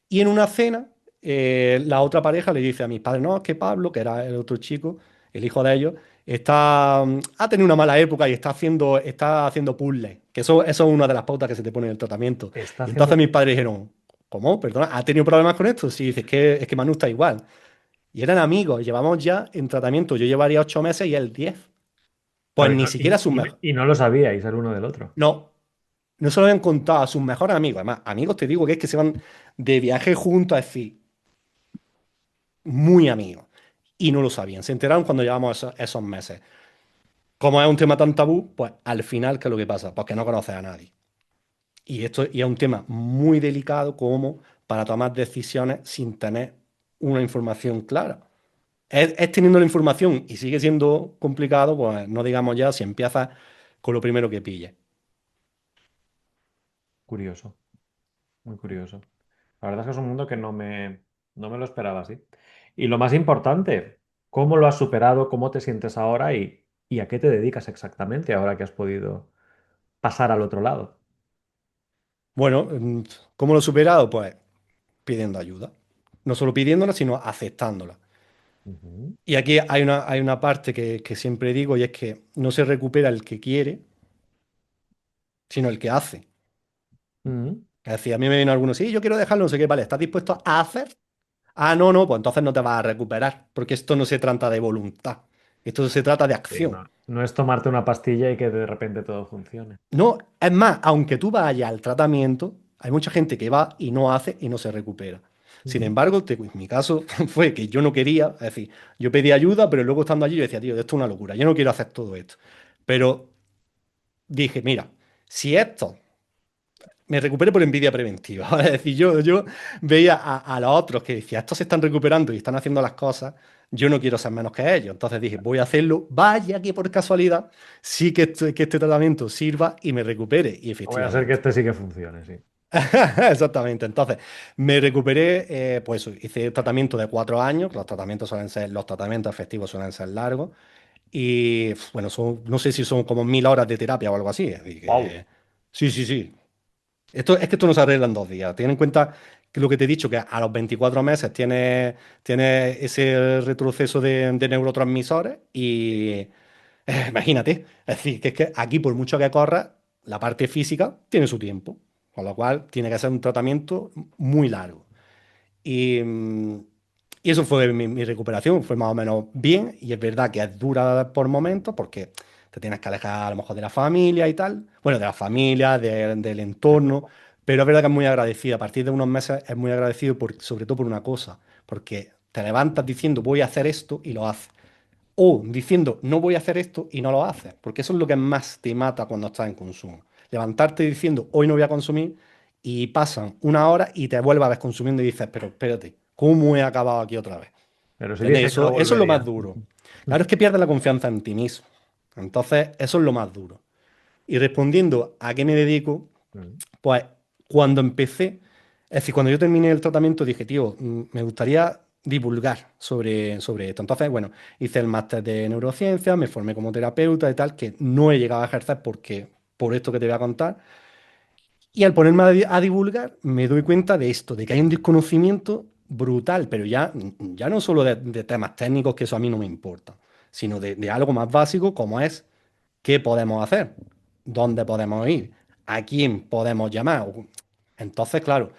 y en una cena, la otra pareja le dice a mis padres, no, es que Pablo, que era el otro chico, el hijo de ellos, ha tenido una mala época y está haciendo puzzles, que eso es una de las pautas que se te pone en el tratamiento. Está Y entonces haciendo... mis padres dijeron, ¿cómo? Perdona, ¿ha tenido problemas con esto? Sí, dice, es que Manu está igual. Y eran amigos, llevamos ya en tratamiento, yo llevaría 8 meses y él 10. Pues Claro, ni siquiera sus mejores. y no lo sabíais el uno del otro. No, no se lo habían contado a sus mejores amigos. Además, amigos te digo que es que se van de viaje juntos, es decir, muy amigos. Y no lo sabían. Se enteraron cuando llevamos esos meses. Como es un tema tan tabú, pues al final, ¿qué es lo que pasa? Pues que no conoces a nadie. Y es un tema muy delicado como para tomar decisiones sin tener una información clara. Es teniendo la información y sigue siendo complicado, pues no digamos ya si empiezas con lo primero que pilles. Curioso, muy curioso. La verdad es que es un mundo que no me lo esperaba así. Y lo más importante, ¿cómo lo has superado? ¿Cómo te sientes ahora? Y a qué te dedicas exactamente ahora que has podido pasar al otro lado? Bueno, ¿cómo lo he superado? Pues pidiendo ayuda. No solo pidiéndola, sino aceptándola. Ujú. Y aquí hay una parte que siempre digo y es que no se recupera el que quiere, sino el que hace. Ujú. Es decir, a mí me vienen algunos, sí, yo quiero dejarlo, no sé qué, vale, ¿estás dispuesto a hacer? Ah, no, no, pues entonces no te vas a recuperar, porque esto no se trata de voluntad, esto se trata de Sí, acción. no es tomarte una pastilla y que de repente todo funcione. No, es más, aunque tú vayas al tratamiento, hay mucha gente que va y no hace y no se recupera. Sin Ujú. embargo, en mi caso fue que yo no quería, es decir, yo pedí ayuda, pero luego estando allí yo decía, tío, esto es una locura, yo no quiero hacer todo esto. Pero dije, mira, si esto me recuperé por envidia preventiva. Es decir, yo veía a los otros que decía, estos se están recuperando y están haciendo las cosas, yo no quiero ser menos que ellos. Entonces dije, voy a hacerlo, vaya que por casualidad sí que este tratamiento sirva y me recupere. Y No voy a hacer que efectivamente. este sí que funcione, sí. Exactamente. Entonces, me recuperé, pues hice tratamiento de 4 años, los tratamientos efectivos suelen ser largos. Y bueno, no sé si son como 1000 horas de terapia o algo así. Así Wow. que, sí, sí, sí. Es que esto no se arregla en 2 días. Ten en cuenta que lo que te he dicho, que a los 24 meses tienes ese retroceso de neurotransmisores y imagínate, es decir, que aquí por mucho que corras, la parte física tiene su tiempo, con lo cual tiene que ser un tratamiento muy largo. Y, y eso fue mi recuperación, fue más o menos bien, y es verdad que es dura por momentos porque te tienes que alejar a lo mejor de la familia y tal, bueno, de la familia, del entorno, pero es verdad que es muy agradecido, a partir de unos meses es muy agradecido sobre todo por una cosa, porque te levantas diciendo voy a hacer esto y lo haces, o diciendo no voy a hacer esto y no lo haces, porque eso es lo que más te mata cuando estás en consumo. Levantarte diciendo hoy no voy a consumir y pasan una hora y te vuelves a ver consumiendo y dices, pero espérate, ¿cómo he acabado aquí otra vez? Pero si ¿Entiendes? dije que no Eso es lo más volvería. duro. Claro, es que pierdes la confianza en ti mismo. Entonces, eso es lo más duro. Y respondiendo a qué me dedico, Ujú. pues cuando empecé, es decir, cuando yo terminé el tratamiento dije, tío, me gustaría divulgar sobre esto. Entonces, bueno, hice el máster de neurociencia, me formé como terapeuta y tal, que no he llegado a ejercer por esto que te voy a contar. Y al ponerme a divulgar, me doy cuenta de esto, de que hay un desconocimiento brutal, pero ya no solo de temas técnicos, que eso a mí no me importa, sino de algo más básico como es qué podemos hacer, dónde podemos ir, a quién podemos llamar. Entonces, claro,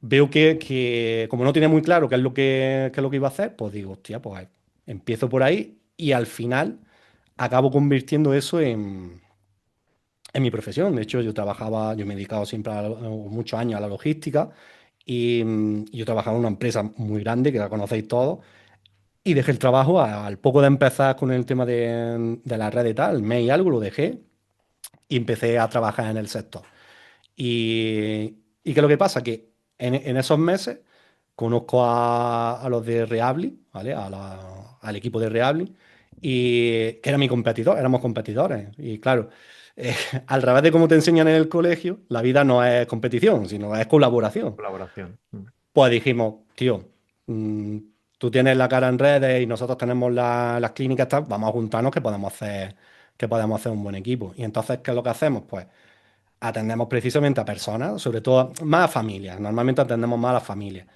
veo que como no tenía muy claro qué es lo que iba a hacer, pues digo, hostia, pues empiezo por ahí y al final acabo convirtiendo eso en mi profesión. De hecho, yo me he dedicado siempre muchos años a la logística y yo trabajaba en una empresa muy grande que la conocéis todos y dejé el trabajo al poco de empezar con el tema de la red y tal, el mes y algo lo dejé y empecé a trabajar en el sector. ¿Y qué es lo que pasa? Que en esos meses conozco a los de Reabli, ¿vale? Al equipo de Reabli, y que era mi competidor, éramos competidores. Y claro, eh, al revés de cómo te enseñan en el colegio, la vida no es competición, sino es colaboración. Colaboración. Pues dijimos, tío, mm, tú tienes la cara en redes y nosotros tenemos las clínicas, tal, vamos a juntarnos que podemos hacer un buen equipo. Y entonces, ¿qué es lo que hacemos? Pues atendemos precisamente a personas, sobre todo más a familias. Normalmente atendemos más a las familias.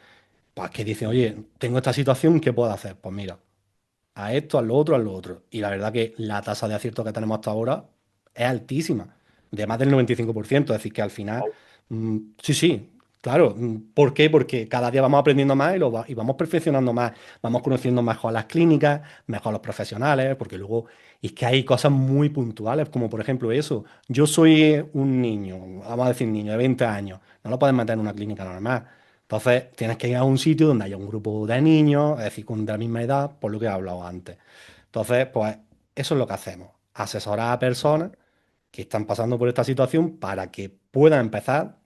Pues que dicen, oye, tengo esta situación, ¿qué puedo hacer? Pues mira, a esto, a lo otro, a lo otro. Y la verdad que la tasa de acierto que tenemos hasta ahora es altísima, de más del 95%. Es decir, que al final, Wow. sí, sí, claro. ¿Por qué? Porque cada día vamos aprendiendo más y vamos perfeccionando más, vamos conociendo mejor las clínicas, mejor los profesionales, porque luego es que hay cosas muy puntuales, como por ejemplo eso. Yo soy un niño, vamos a decir niño de 20 años, no lo puedes meter en una clínica normal. Entonces, tienes que ir a un sitio donde haya un grupo de niños, es decir, de la misma edad, por lo que he hablado antes. Entonces, pues eso es lo que hacemos. Asesorar a personas que están pasando por esta situación para que puedan empezar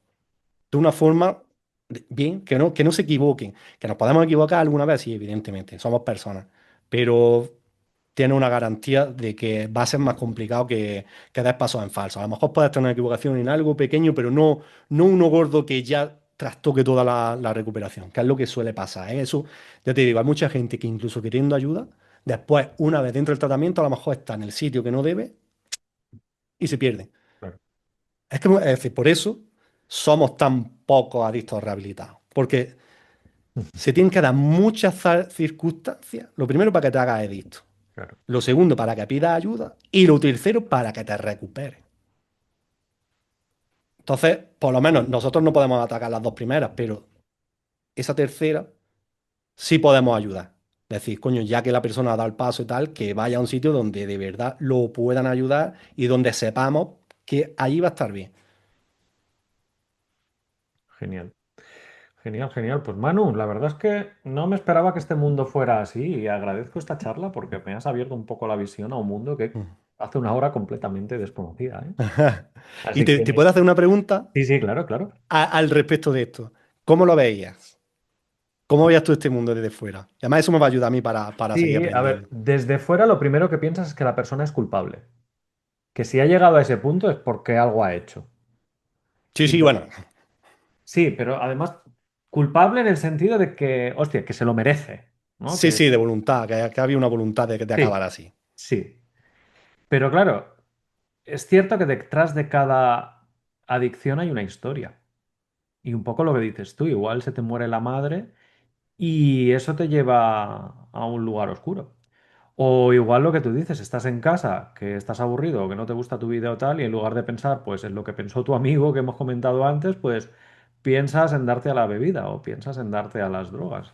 de una forma bien, que no se equivoquen. Que nos podemos equivocar alguna vez, sí, evidentemente, somos personas. Pero tiene una garantía de que va a ser más complicado que dar pasos en falso. A lo mejor puedes tener una equivocación en algo pequeño, pero no uno gordo que ya trastoque toda la recuperación, que es lo que suele pasar, ¿eh? Eso, ya te digo, hay mucha gente que incluso queriendo ayuda, después, una vez dentro del tratamiento, a lo mejor está en el sitio que no debe y se pierde. Claro. Es decir, por eso somos tan pocos adictos rehabilitados, porque se tienen que dar muchas circunstancias. Lo primero para que te hagas adicto. Claro. Lo segundo, para que pidas ayuda. Y lo tercero, para que te recuperes. Entonces, por lo menos nosotros no podemos atacar las dos primeras, pero esa tercera sí podemos ayudar. Decir, coño, ya que la persona ha dado el paso y tal, que vaya a un sitio donde de verdad lo puedan ayudar y donde sepamos que allí va a estar bien. Genial. Genial, genial. Pues Manu, la verdad es que no me esperaba que este mundo fuera así y agradezco esta charla porque me has abierto un poco la visión a un mundo que Mm. hace una hora completamente desconocida, ¿eh? Y Así te que puedo hacer una pregunta sí, sí, claro, claro. al respecto de esto. ¿Cómo lo veías? ¿Cómo veías tú este mundo desde fuera? Y además eso me va a ayudar a mí para seguir Sí, a ver, aprendiendo. desde fuera lo primero que piensas es que la persona es culpable, que si ha llegado a ese punto es porque algo ha hecho. Sí, Y sí, bueno. sí, pero además culpable en el sentido de que, hostia, que se lo merece, ¿no? Sí, sí, de voluntad, que había una voluntad de Sí, acabar así. sí. Pero claro, es cierto que detrás de cada adicción hay una historia. Y un poco lo que dices tú, igual se te muere la madre y eso te lleva a un lugar oscuro. O igual lo que tú dices, estás en casa, que estás aburrido o que no te gusta tu vida o tal, y en lugar de pensar pues en lo que pensó tu amigo que hemos comentado antes, pues piensas en darte a la bebida o piensas en darte a las drogas.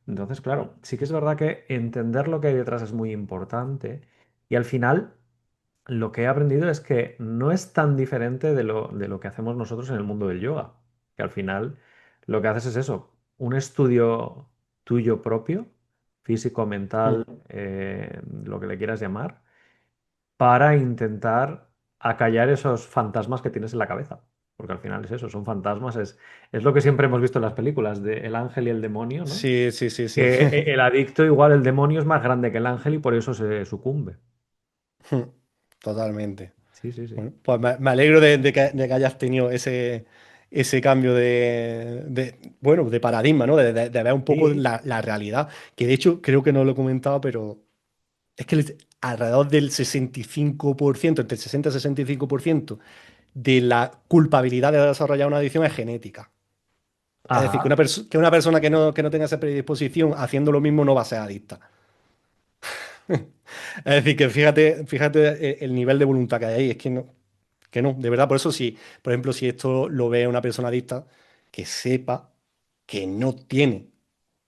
Entonces, claro, sí que es verdad que entender lo que hay detrás es muy importante y al final lo que he aprendido es que no es tan diferente de lo que hacemos nosotros en el mundo del yoga, que al final lo que haces es eso, un estudio tuyo propio, físico, mental, Mm. lo que le quieras llamar, para intentar acallar esos fantasmas que tienes en la cabeza. Porque al final es eso, son fantasmas, es lo que siempre hemos visto en las películas de el ángel y el demonio, ¿no? Sí, sí, sí, sí. Que el adicto igual el demonio es más grande que el ángel y por eso se sucumbe. Totalmente. Sí, sí, sí. Bueno, pues me alegro de que hayas tenido ese cambio bueno, de paradigma, ¿no? De ver un poco Sí. la realidad. Que de hecho, creo que no lo he comentado, pero es que alrededor del 65%, entre el 60 y 65% de la culpabilidad de desarrollar una adicción es genética. Es decir, que Ajá. que una persona que no tenga esa predisposición haciendo lo mismo no va a ser adicta. Es decir, que fíjate el nivel de voluntad que hay ahí. Es que no, de verdad. Por eso, sí, por ejemplo, si esto lo ve una persona adicta, que sepa que no tiene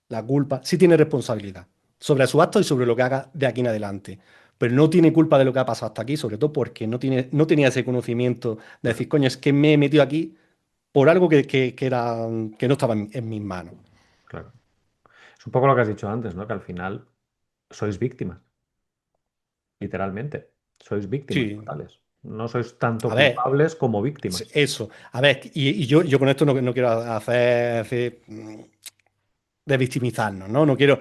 la culpa, sí tiene responsabilidad sobre su acto y sobre lo que haga de aquí en adelante. Pero no tiene culpa de lo que ha pasado hasta aquí, sobre todo porque no tenía ese conocimiento de Claro, decir, coño, es que me he metido aquí por algo que no estaba en mis manos. claro. Es un poco lo que has dicho antes, ¿no? Que al final sois víctimas, literalmente. Sois víctimas Sí, totales. No sois tanto a ver, culpables como víctimas. eso. A ver, y yo con esto no quiero hacer de victimizarnos, ¿no? No quiero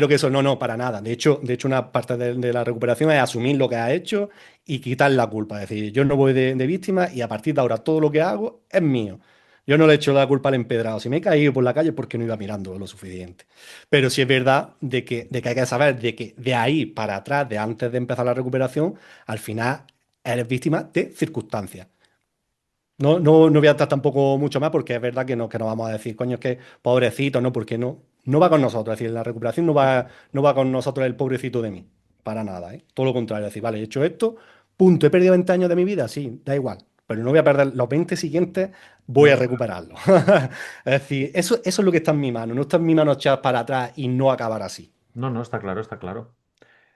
que eso, no, para nada. De hecho, una parte de la recuperación es asumir lo que has hecho y quitar la culpa. Es decir, yo no voy de víctima y a partir de ahora todo lo que hago es mío. Yo no le echo la culpa al empedrado. Si me he caído por la calle es porque no iba mirando lo suficiente. Pero sí es verdad de que hay que saber de que de ahí para atrás, de antes de empezar la recuperación, al final eres víctima de circunstancias. No voy a estar tampoco mucho más porque es verdad que no vamos a decir, coño, es que pobrecito, no, porque no va con nosotros. Es decir, la recuperación no va con nosotros el pobrecito de mí, para nada, ¿eh? Todo lo contrario, es decir, vale, he hecho esto, punto, he perdido 20 años de mi vida, sí, da igual, pero no voy a perder los 20 siguientes, voy No, a no, recuperarlo. Es decir, eso es lo que está en mi mano, no está en mi mano echar para atrás y no acabar así. no, no, está claro, está claro.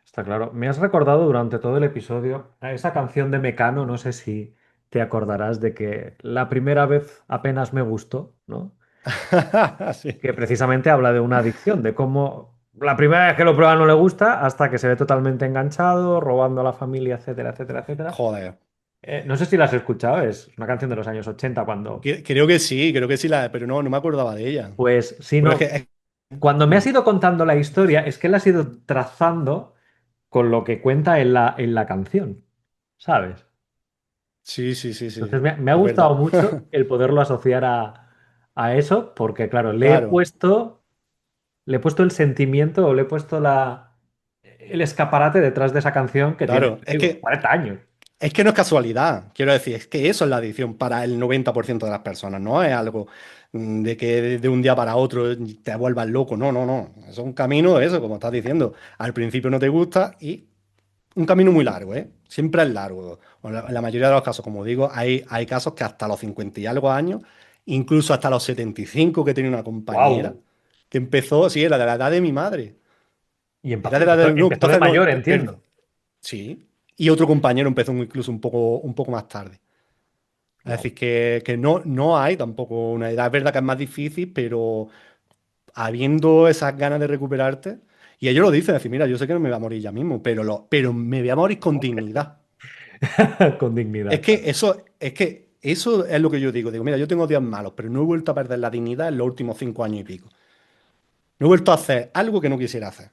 Está claro. Me has recordado durante todo el episodio a esa canción de Mecano, no sé si te acordarás de que la primera vez apenas me gustó, ¿no? Sí. Que precisamente habla de una adicción, de cómo la primera vez que lo prueba no le gusta hasta que se ve totalmente enganchado, robando a la familia, etcétera, etcétera, etcétera. Joder. No sé si la has escuchado, es una canción de los años 80 cuando... Creo que sí, pero no me acordaba de ella. Pues sí, Porque no. Cuando me has ido contando la historia, es que la has ido trazando con lo que cuenta en la canción, ¿sabes? sí, sí, sí, sí, Entonces me ha es gustado verdad. mucho el poderlo asociar a eso, porque claro, Claro, le he puesto el sentimiento o le he puesto el escaparate detrás de esa canción que tiene, claro. te Es digo, que, 40 años. es que no es casualidad, quiero decir, es que eso es la adicción para el 90% de las personas, no es algo de que de un día para otro te vuelvas loco, no, no, no. Es un camino, eso, como estás diciendo. Al principio no te gusta y un camino muy largo, ¿eh? Siempre es largo. O en la mayoría de los casos, como digo, hay casos que hasta los 50 y algo años, incluso hasta los 75 que tiene una compañera, ¡Wow! que empezó, sí, era de la edad de mi madre. Y Era de la de, no, empezó de entonces no, mayor, entiendo. sí. Y otro compañero empezó incluso un poco más tarde. Es Wow. decir, que no, no hay tampoco una edad. Es verdad que es más difícil, pero habiendo esas ganas de recuperarte, y ellos lo dicen, es decir, mira, yo sé que no me voy a morir ya mismo, pero me voy a morir con dignidad. Con dignidad, claro. Es que eso es lo que yo digo. Digo, mira, yo tengo días malos, pero no he vuelto a perder la dignidad en los últimos 5 años y pico. No he vuelto a hacer algo que no quisiera hacer.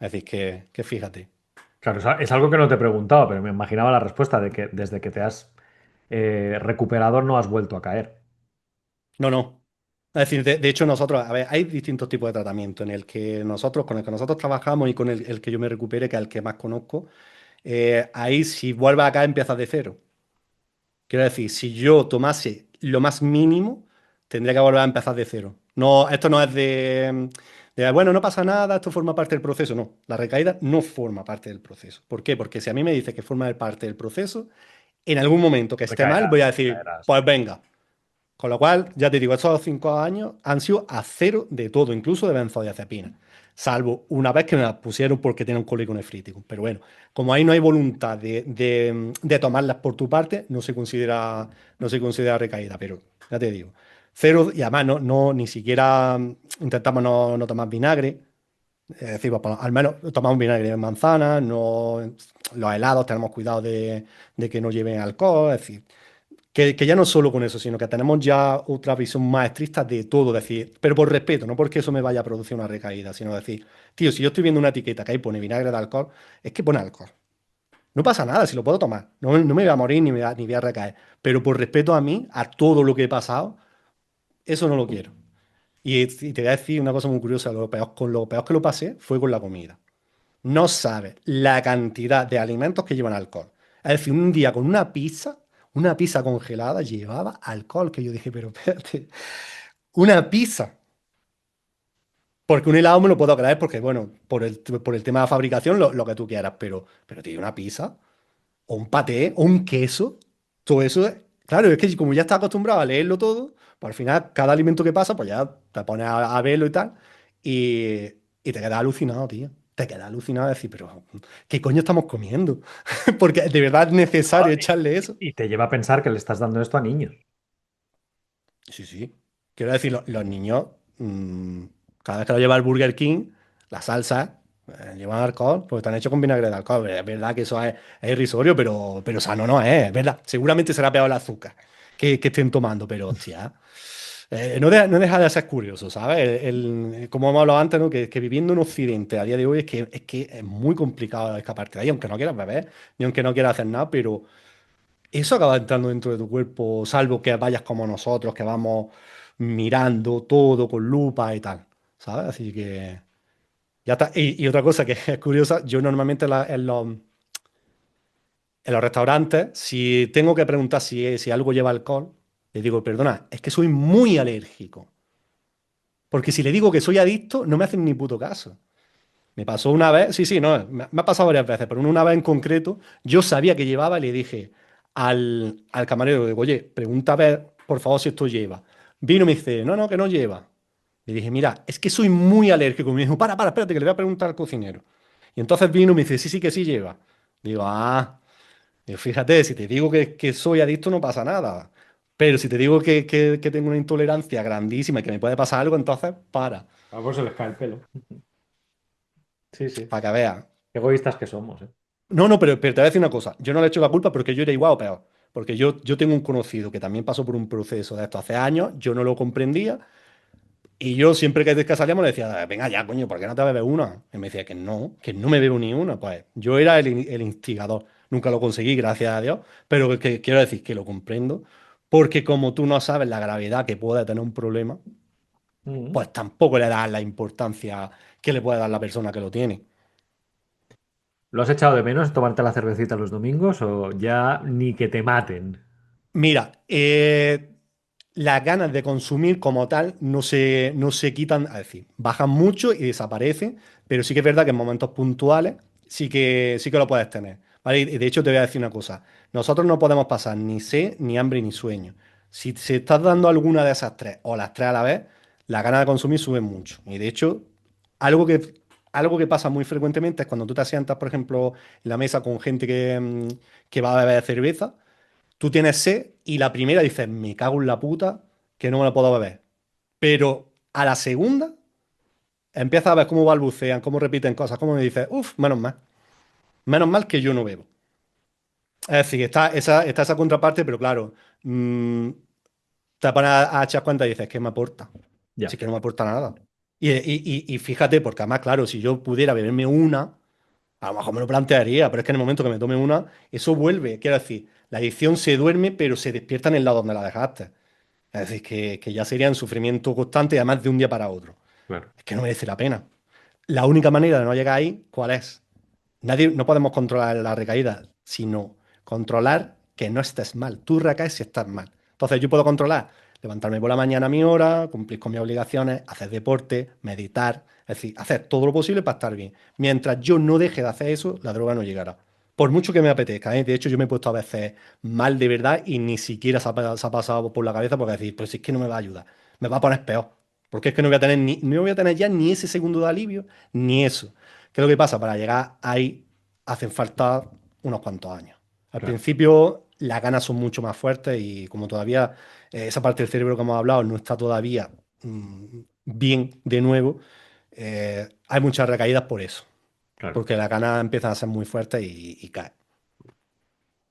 Es decir, que fíjate. Claro, es algo que no te he preguntado, pero me imaginaba la respuesta de que desde que te has recuperado no has vuelto a caer. No, no. Es decir, de hecho nosotros, a ver, hay distintos tipos de tratamiento en el que nosotros, con el que nosotros trabajamos y con el que yo me recupere, que es el que más conozco, ahí si vuelves acá empiezas de cero. Quiero decir, si yo tomase lo más mínimo, tendría que volver a empezar de cero. No, esto no es bueno, no pasa nada, esto forma parte del proceso. No, la recaída no forma parte del proceso. ¿Por qué? Porque si a mí me dice que forma parte del proceso, en algún momento que esté mal, voy a Recaerás, decir, recaerás. pues venga. Con lo cual, ya te digo, estos 5 años han sido a cero de todo, incluso de benzodiazepina. Salvo una vez que me las pusieron porque tenía un cólico nefrítico. Pero bueno, como ahí no hay voluntad de tomarlas por tu parte, no se considera recaída. Pero ya te digo, cero, y además ni siquiera intentamos no tomar vinagre. Es decir, pues, al menos tomamos vinagre de manzana, no, los helados tenemos cuidado de que no lleven alcohol. Es decir, que ya no solo con eso, sino que tenemos ya otra visión más estricta de todo, decir, pero por respeto, no porque eso me vaya a producir una recaída, sino decir, tío, si yo estoy viendo una etiqueta que ahí pone vinagre de alcohol, es que pone alcohol. No pasa nada, si lo puedo tomar. No, no me voy a morir ni voy a recaer. Pero por respeto a mí, a todo lo que he pasado, eso no lo quiero. Y te voy a decir una cosa muy curiosa, con lo peor que lo pasé fue con la comida. No sabes la cantidad de alimentos que llevan alcohol. Es decir, un día con una pizza congelada llevaba alcohol, que yo dije, pero espérate, una pizza. Porque un helado me lo puedo creer, porque bueno, por el tema de la fabricación, lo que tú quieras, pero tío, una pizza, o un paté, o un queso, todo eso, claro, es que como ya estás acostumbrado a leerlo todo, pues al final cada alimento que pasa, pues ya te pones a verlo y tal, y, y te quedas alucinado, tío. Te quedas alucinado de decir, pero ¿qué coño estamos comiendo? Porque de verdad es Ah, necesario echarle eso. y te lleva a pensar que le estás dando esto a niños. Sí, sí. Quiero decir, los niños, cada vez que lo lleva el Burger King, la salsa, llevan alcohol, pues están hechos con vinagre de alcohol. Es verdad que eso es irrisorio, pero sano no es verdad. Seguramente será peor el azúcar que estén tomando, pero hostia, no deja de ser curioso, ¿sabes? Como hemos hablado antes, ¿no? Que viviendo en Occidente a día de hoy es que es muy complicado escaparte de ahí, aunque no quieras beber, ni aunque no quieras hacer nada, pero eso acaba entrando dentro de tu cuerpo, salvo que vayas como nosotros, que vamos mirando todo con lupa y tal, ¿sabes? Así que ya está. Y otra cosa que es curiosa, yo normalmente en los restaurantes, si tengo que preguntar si algo lleva alcohol, le digo, perdona, es que soy muy alérgico. Porque si le digo que soy adicto, no me hacen ni puto caso. Me pasó una vez, sí, sí, no, me ha pasado varias veces, pero una vez en concreto, yo sabía que llevaba y le dije al camarero, digo, oye, pregunta a ver, por favor, si esto lleva. Vino y me dice, no, no, que no lleva. Le dije, mira, es que soy muy alérgico. Me dijo, para, espérate, que le voy a preguntar al cocinero. Y entonces vino y me dice, sí, sí, que sí lleva. Digo, digo, fíjate, si te digo que soy adicto no pasa nada. Pero si te digo que tengo una intolerancia grandísima y que me puede pasar algo, entonces para, A vos se les cae el pelo. Sí, sí. para que veas. Qué egoístas que somos, ¿eh? No, no, pero te voy a decir una cosa. Yo no le echo la culpa porque yo era igual o peor. Porque yo tengo un conocido que también pasó por un proceso de esto hace años, yo no lo comprendía y yo siempre que salíamos le decía, venga ya, coño, ¿por qué no te bebes una? Y me decía que no me bebo ni una. Pues yo era el instigador. Nunca lo conseguí, gracias a Dios, pero que quiero decir que lo comprendo porque como tú no sabes la gravedad que puede tener un problema, Mm. pues tampoco le das la importancia que le puede dar la persona que lo tiene. ¿Lo has echado de menos tomarte la cervecita los domingos o ya ni que te maten? Mira, las ganas de consumir como tal no se quitan, es decir, bajan mucho y desaparecen, pero sí que es verdad que en momentos puntuales sí que lo puedes tener, ¿vale? Y de hecho te voy a decir una cosa, nosotros no podemos pasar ni sed, ni hambre, ni sueño. Si se estás dando alguna de esas tres o las tres a la vez, las ganas de consumir suben mucho. Y de hecho, algo que, algo que pasa muy frecuentemente es cuando tú te sientas, por ejemplo, en la mesa con gente que va a beber cerveza, tú tienes sed y la primera dices, me cago en la puta, que no me la puedo beber. Pero a la segunda empiezas a ver cómo balbucean, cómo repiten cosas, cómo me dices, uff, menos mal. Menos mal que yo no bebo. Es decir, está esa contraparte, pero claro, mm, te pones a echar cuenta y dices, ¿qué me aporta? Si Ya, es que no me aporta nada. Y fíjate, porque además, claro, si yo pudiera beberme una, a lo mejor me lo plantearía, pero es que en el momento que me tome una, eso vuelve. Quiero decir, la adicción se duerme, pero se despierta en el lado donde la dejaste. Es decir, que ya sería un sufrimiento constante, además de un día para otro. claro, Es que no merece la pena. La única manera de no llegar ahí, ¿cuál es? No podemos controlar la recaída, sino controlar que no estés mal. Tú recaes si estás mal. Entonces yo puedo controlar levantarme por la mañana a mi hora, cumplir con mis obligaciones, hacer deporte, meditar, es decir, hacer todo lo posible para estar bien. Mientras yo no deje de hacer eso, la droga no llegará. Por mucho que me apetezca, ¿eh? De hecho, yo me he puesto a veces mal de verdad y ni siquiera se ha pasado por la cabeza porque decir, pues si es que no me va a ayudar, me va a poner peor. Porque es que no voy a tener no voy a tener ya ni ese segundo de alivio, ni eso. ¿Qué es lo que pasa? Para llegar ahí hacen falta unos cuantos años. Al claro. principio las ganas son mucho más fuertes y como todavía esa parte del cerebro que hemos hablado no está todavía bien de nuevo, hay muchas recaídas por eso, Claro. porque las ganas empiezan a ser muy fuertes y caen.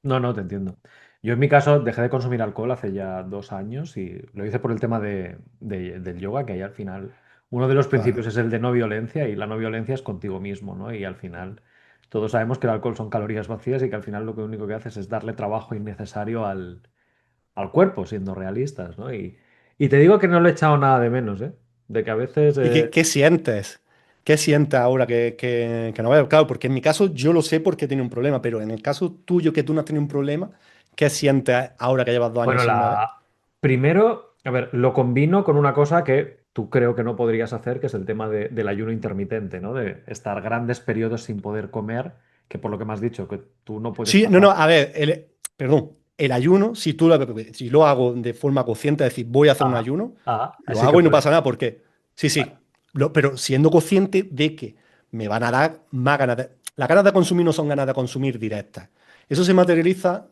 No, no, te entiendo. Yo en mi caso dejé de consumir alcohol hace ya 2 años y lo hice por el tema del yoga, que ahí al final uno de los Claro. principios es el de no violencia y la no violencia es contigo mismo, ¿no? Y al final todos sabemos que el alcohol son calorías vacías y que al final lo que único que haces es darle trabajo innecesario al cuerpo, siendo realistas, ¿no? Y te digo que no le he echado nada de menos, ¿eh? De que a veces... ¿Y qué sientes? ¿Qué sientes ahora que no veo? Claro, porque en mi caso yo lo sé porque tiene un problema, pero en el caso tuyo que tú no has tenido un problema, ¿qué sientes ahora que llevas 2 años Bueno, sin beber? primero, a ver, lo combino con una cosa que tú creo que no podrías hacer, que es el tema del ayuno intermitente, ¿no? De estar grandes periodos sin poder comer, que por lo que me has dicho, que tú no puedes Sí, no, no, pasar. a ver, perdón, el ayuno, si lo hago de forma consciente, es decir, voy a hacer un Ah, ayuno, lo así que hago y no puedes. pasa nada, porque sí, Vale. sí, pero siendo consciente de que me van a dar más ganas de... Las ganas de consumir no son ganas de consumir directas. Eso se materializa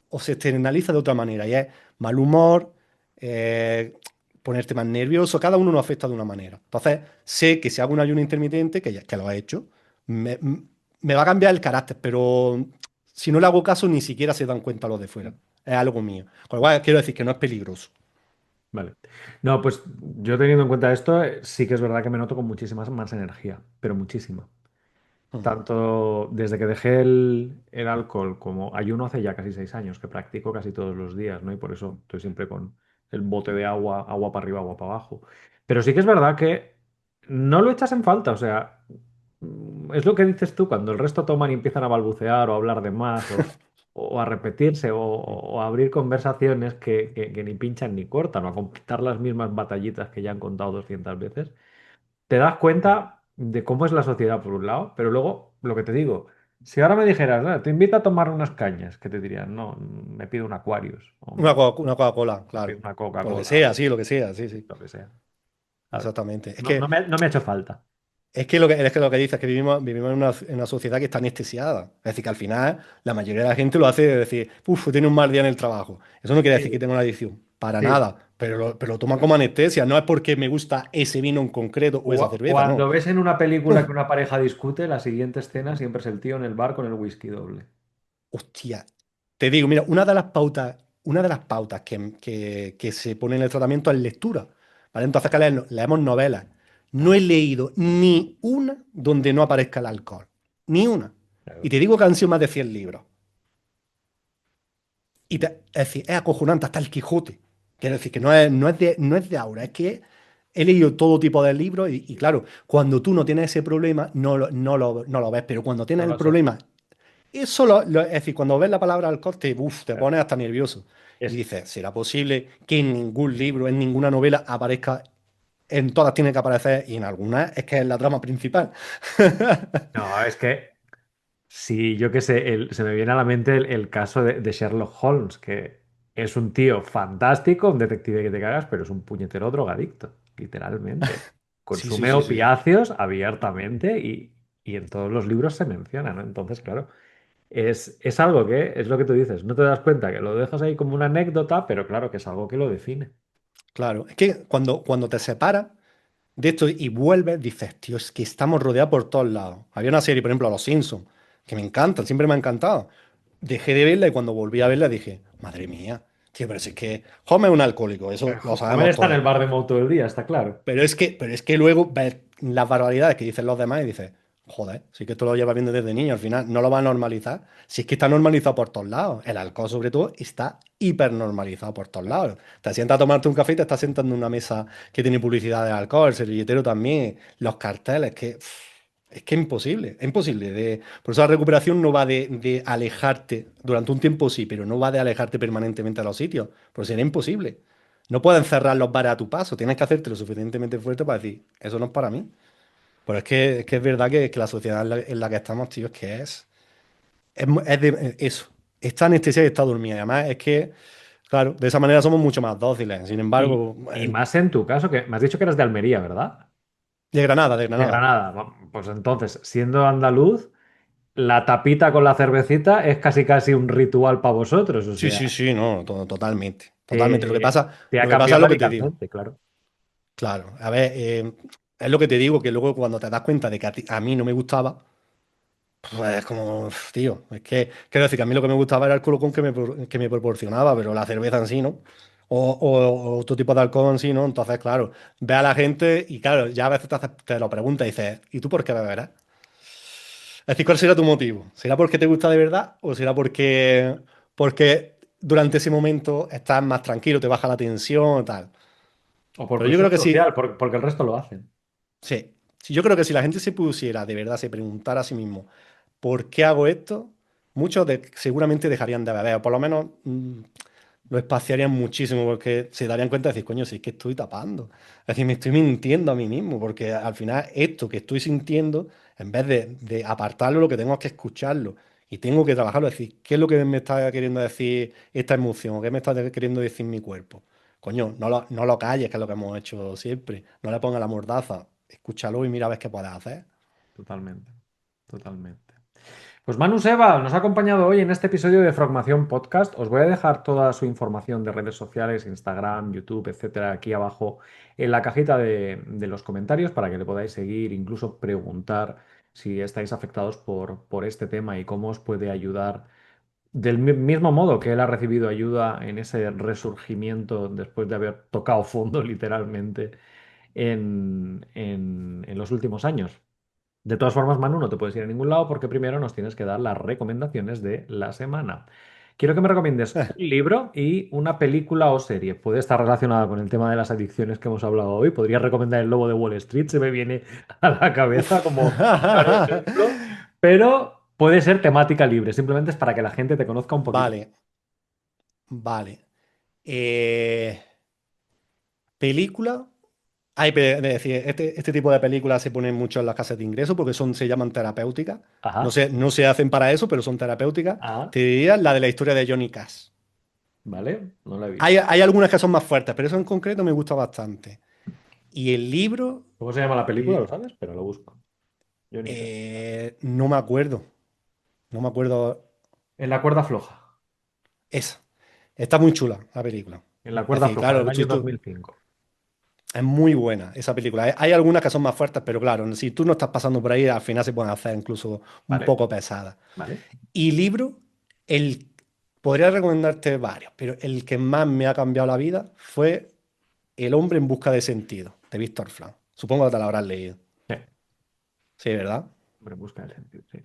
o se externaliza de otra manera, y es mal humor, eh, ponerte más nervioso, cada uno nos afecta de una manera. Entonces, sé que si hago un ayuno intermitente, que lo he hecho, me, me va a cambiar el carácter, pero si no le hago caso, ni siquiera se dan cuenta los de fuera. Es algo mío. Con lo cual, quiero decir que no es peligroso. Vale. No, pues yo teniendo en cuenta esto, sí que es verdad que me noto con muchísima más energía, pero muchísima. Mm. Tanto desde que dejé el alcohol como ayuno hace ya casi 6 años, que practico casi todos los días, ¿no? Y por eso estoy siempre con el bote de agua, agua para arriba, agua para abajo. Pero sí que es verdad que no lo echas en falta, o sea, es lo que dices tú, cuando el resto toman y empiezan a balbucear o a hablar de más o a repetirse o a abrir conversaciones que ni pinchan ni cortan o a contar las mismas batallitas que ya han contado 200 veces te das cuenta de cómo es la sociedad por un lado, pero luego, lo que te digo, si ahora me dijeras, "Ah, te invito a tomar unas cañas", que te dirían, no, me pido un Aquarius, o Una Coca-Cola, me pido claro. una O lo que Coca-Cola, sea, sí, lo que sea, sí, sí. lo que sea. ¿Sabes? Exactamente. No, no me ha hecho falta. Es que lo que dices es que vivimos en una sociedad que está anestesiada. Es decir, que al final la mayoría de la gente lo hace de decir, uff, tiene un mal día en el trabajo. Eso no quiere decir que Sí, tenga una adicción, para sí. nada. Pero lo toman como anestesia. No es porque me gusta ese vino en concreto o esa cerveza, no. Cuando ves en una película que una pareja discute, la siguiente escena siempre es el tío en el bar con el whisky doble. Hostia, te digo, mira, una de las pautas que se pone en el tratamiento es lectura. ¿Vale? Entonces, que leemos novelas. No he leído ni una donde no aparezca el alcohol. Ni una. Y Claro. te digo que han sido más de 100 libros. Es decir, es acojonante, hasta el Quijote. Quiero decir que no es de ahora, es que he leído todo tipo de libros y claro, cuando tú no tienes ese problema, no lo ves, pero cuando No tienes el lo sé. problema, eso es decir, cuando ves la palabra alcohol, te Claro. pones hasta nervioso y Es, dices, ¿será posible que en ningún libro, en ninguna novela aparezca? En todas tiene que aparecer y en algunas es que es la trama principal. no, es que sí, yo qué sé, se me viene a la mente el caso de Sherlock Holmes, que es un tío fantástico, un detective que te cagas, pero es un puñetero drogadicto. literalmente. Sí, sí, Consume sí, sí. opiáceos abiertamente y en todos los libros se menciona, ¿no? Entonces, claro, es algo que, es lo que tú dices, no te das cuenta que lo dejas ahí como una anécdota, pero claro que es algo que lo define. Claro, es que cuando te separas de esto y vuelves, dices, tío, es que estamos rodeados por todos lados. Había una serie, por ejemplo, Los Simpsons, que me encantan, siempre me ha encantado. Dejé de verla y cuando volví a verla dije, madre mía, tío, pero si es que Homer es un alcohólico, eso lo Homer sabemos está en todos. el bar de Moe todo el día, está claro. Pero es que luego ves las barbaridades que dicen los demás y dices, joder, si es que esto lo llevas viendo desde niño, al final no lo va a normalizar. Si es que está normalizado por todos lados. El alcohol, sobre todo, está hiper normalizado por todos lados. Te sientas a tomarte un café y te estás sentando en una mesa que tiene publicidad de alcohol, el servilletero también, los carteles, es que es imposible. Por eso la recuperación no va de alejarte, durante un tiempo sí, pero no va de alejarte permanentemente de los sitios, porque sería imposible. No puedes cerrar los bares a tu paso, tienes que hacerte lo suficientemente fuerte para decir, eso no es para mí. Pero es verdad que la sociedad en la que estamos, tío, es que eso. Está anestesiada y está dormida. Y además es que, claro, de esa manera somos mucho más dóciles. Sin embargo, Y más en tu caso, que me has dicho que eras de Almería, ¿verdad? de Granada, de De Granada. Granada. Pues entonces, siendo andaluz, la tapita con la cervecita es casi casi un ritual para vosotros. O Sí, sí, sea, sí, no, totalmente. Totalmente. Lo que te, pasa, te ha lo que pasa cambiado es lo que te digo. radicalmente, claro. Claro, a ver, es lo que te digo, que luego cuando te das cuenta de que a mí no me gustaba, pues es como, tío, es que quiero decir que a mí lo que me gustaba era el colocón que me proporcionaba, pero la cerveza en sí, ¿no? O otro tipo de alcohol en sí, ¿no? Entonces, claro, ve a la gente y claro, ya a veces te lo preguntas y dices, ¿y tú por qué beberás? Es decir, ¿cuál será tu motivo? ¿Será porque te gusta de verdad o será porque durante ese momento estás más tranquilo, te baja la tensión o tal? O por Pero yo presión creo que sí, social, porque el resto lo hacen. sí. Sí, yo creo que si la gente se pusiera de verdad, se preguntara a sí mismo, ¿por qué hago esto? Seguramente dejarían de beber, o por lo menos lo espaciarían muchísimo, porque se darían cuenta de decir, coño, si es que estoy tapando. Es decir, me estoy mintiendo a mí mismo, porque al final esto que estoy sintiendo, en vez de apartarlo, lo que tengo es que escucharlo. Y tengo que trabajarlo, es decir, ¿qué es lo que me está queriendo decir esta emoción? ¿O qué me está queriendo decir mi cuerpo? Coño, no lo calles, que es lo que hemos hecho siempre. No le pongas la mordaza. Escúchalo y mira a ver qué puedes hacer. Totalmente, totalmente. Pues Manu Seba nos ha acompañado hoy en este episodio de Frogmación Podcast. Os voy a dejar toda su información de redes sociales, Instagram, YouTube, etcétera, aquí abajo en la cajita de los comentarios para que le podáis seguir, incluso preguntar si estáis afectados por este tema y cómo os puede ayudar del mismo modo que él ha recibido ayuda en ese resurgimiento después de haber tocado fondo literalmente en los últimos años. De todas formas, Manu, no te puedes ir a ningún lado porque primero nos tienes que dar las recomendaciones de la semana. Quiero que me recomiendes un libro y una película o serie. Puede estar relacionada con el tema de las adicciones que hemos hablado hoy. Podría recomendar El Lobo de Wall Street, se me viene a la cabeza Uf. como claro ejemplo, pero puede ser temática libre. Simplemente es para que la gente te conozca un poquito. Vale, vale. Eh, película. Es decir, este tipo de películas se ponen mucho en las casas de ingreso porque se llaman terapéuticas. No Ajá. se, no se hacen para eso, pero son terapéuticas. Ah, Te diría la de la historia de Johnny Cash. vale, no la he Hay, visto. hay algunas que son más fuertes, pero eso en concreto me gusta bastante. Y el libro, ¿Cómo se llama la película? eh, ¿Lo sabes? Pero lo busco. Johnny Cash. no me acuerdo. No me acuerdo. En la cuerda floja. Esa. Está muy chula la película. En la Es cuerda decir, floja del claro, año 2005. es muy buena esa película. Hay algunas que son más fuertes, pero claro, si tú no estás pasando por ahí, al final se pueden hacer incluso un ¿Vale? poco pesadas. ¿Vale? Y libro, el, podría recomendarte varios, pero el que más me ha cambiado la vida fue El hombre en busca de sentido, de Víctor Frank. Supongo que te lo habrás leído. Sí. Sí, ¿verdad? Hombre, busca el sentido, sí.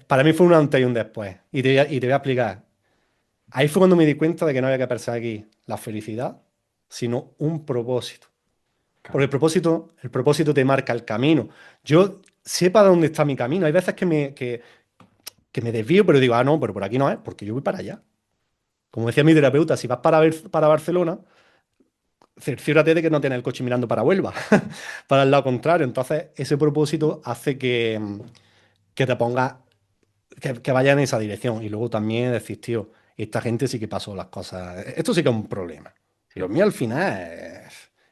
Para mí fue un antes y un después. Y te voy a explicar. Ahí fue cuando me di cuenta de que no había que perseguir la felicidad, sino un propósito. Porque Claro. el propósito te marca el camino. Yo sé para dónde está mi camino. Hay veces que me desvío, pero digo, no, pero por aquí no es, porque yo voy para allá. Como decía mi terapeuta, si vas para Barcelona, cerciórate de que no tienes el coche mirando para Huelva, para el lado contrario. Entonces, ese propósito hace que te pongas, que vaya en esa dirección. Y luego también decir, tío, esta gente sí que pasó las cosas. Esto sí que es un problema. Sí. Lo mío al final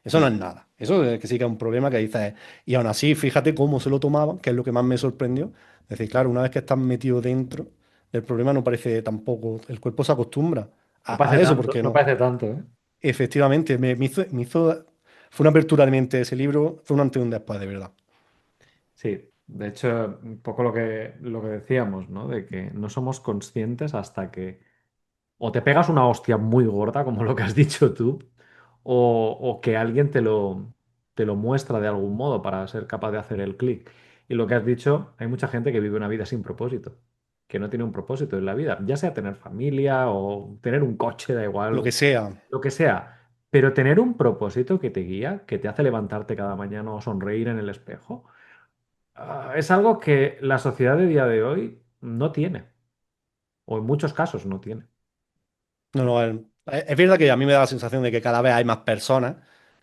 Eso no es nada. Eso es que sí que es un problema que dices. Y aún así, fíjate cómo se lo tomaban, que es lo que más me sorprendió. Es decir, claro, una vez que estás metido dentro, el problema no parece tampoco. El cuerpo se acostumbra No a parece eso, tanto, porque no no. parece tanto, ¿eh? Efectivamente, fue una apertura de mente ese libro, fue un antes y un después, de verdad. Sí, de hecho, un poco lo que decíamos, ¿no? De que no somos conscientes hasta que o te pegas una hostia muy gorda, como lo que has dicho tú, o que alguien te lo muestra de algún modo para ser capaz de hacer el clic. Y lo que has dicho, hay mucha gente que vive una vida sin propósito, que no tiene un propósito en la vida, ya sea tener familia o tener un coche, da Lo que igual, sea. lo que sea. Pero tener un propósito que te guía, que te hace levantarte cada mañana o sonreír en el espejo, es algo que la sociedad de día de hoy no tiene, o en muchos casos no tiene. No, no, es verdad que a mí me da la sensación de que cada vez hay más personas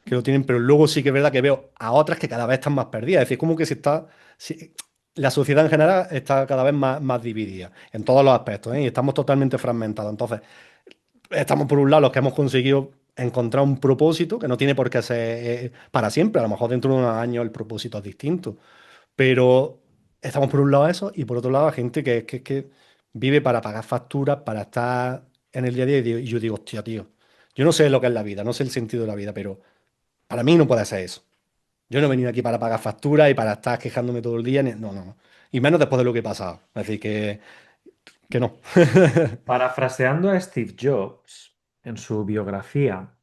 que lo tienen, pero luego sí que es verdad que veo a otras que cada vez están más perdidas. Es decir, como que la sociedad en general está cada vez más dividida en todos los aspectos, ¿eh? Y estamos totalmente fragmentados. Entonces, estamos por un lado los que hemos conseguido encontrar un propósito que no tiene por qué ser para siempre. A lo mejor dentro de unos años el propósito es distinto. Pero estamos por un lado eso y por otro lado gente que vive para pagar facturas, para estar en el día a día. Y yo digo, hostia, tío, yo no sé lo que es la vida, no sé el sentido de la vida, pero para mí no puede ser eso. Yo no he venido aquí para pagar facturas y para estar quejándome todo el día. No, no, no. Y menos después de lo que he pasado. Es decir, que no. Parafraseando a Steve Jobs, en su biografía,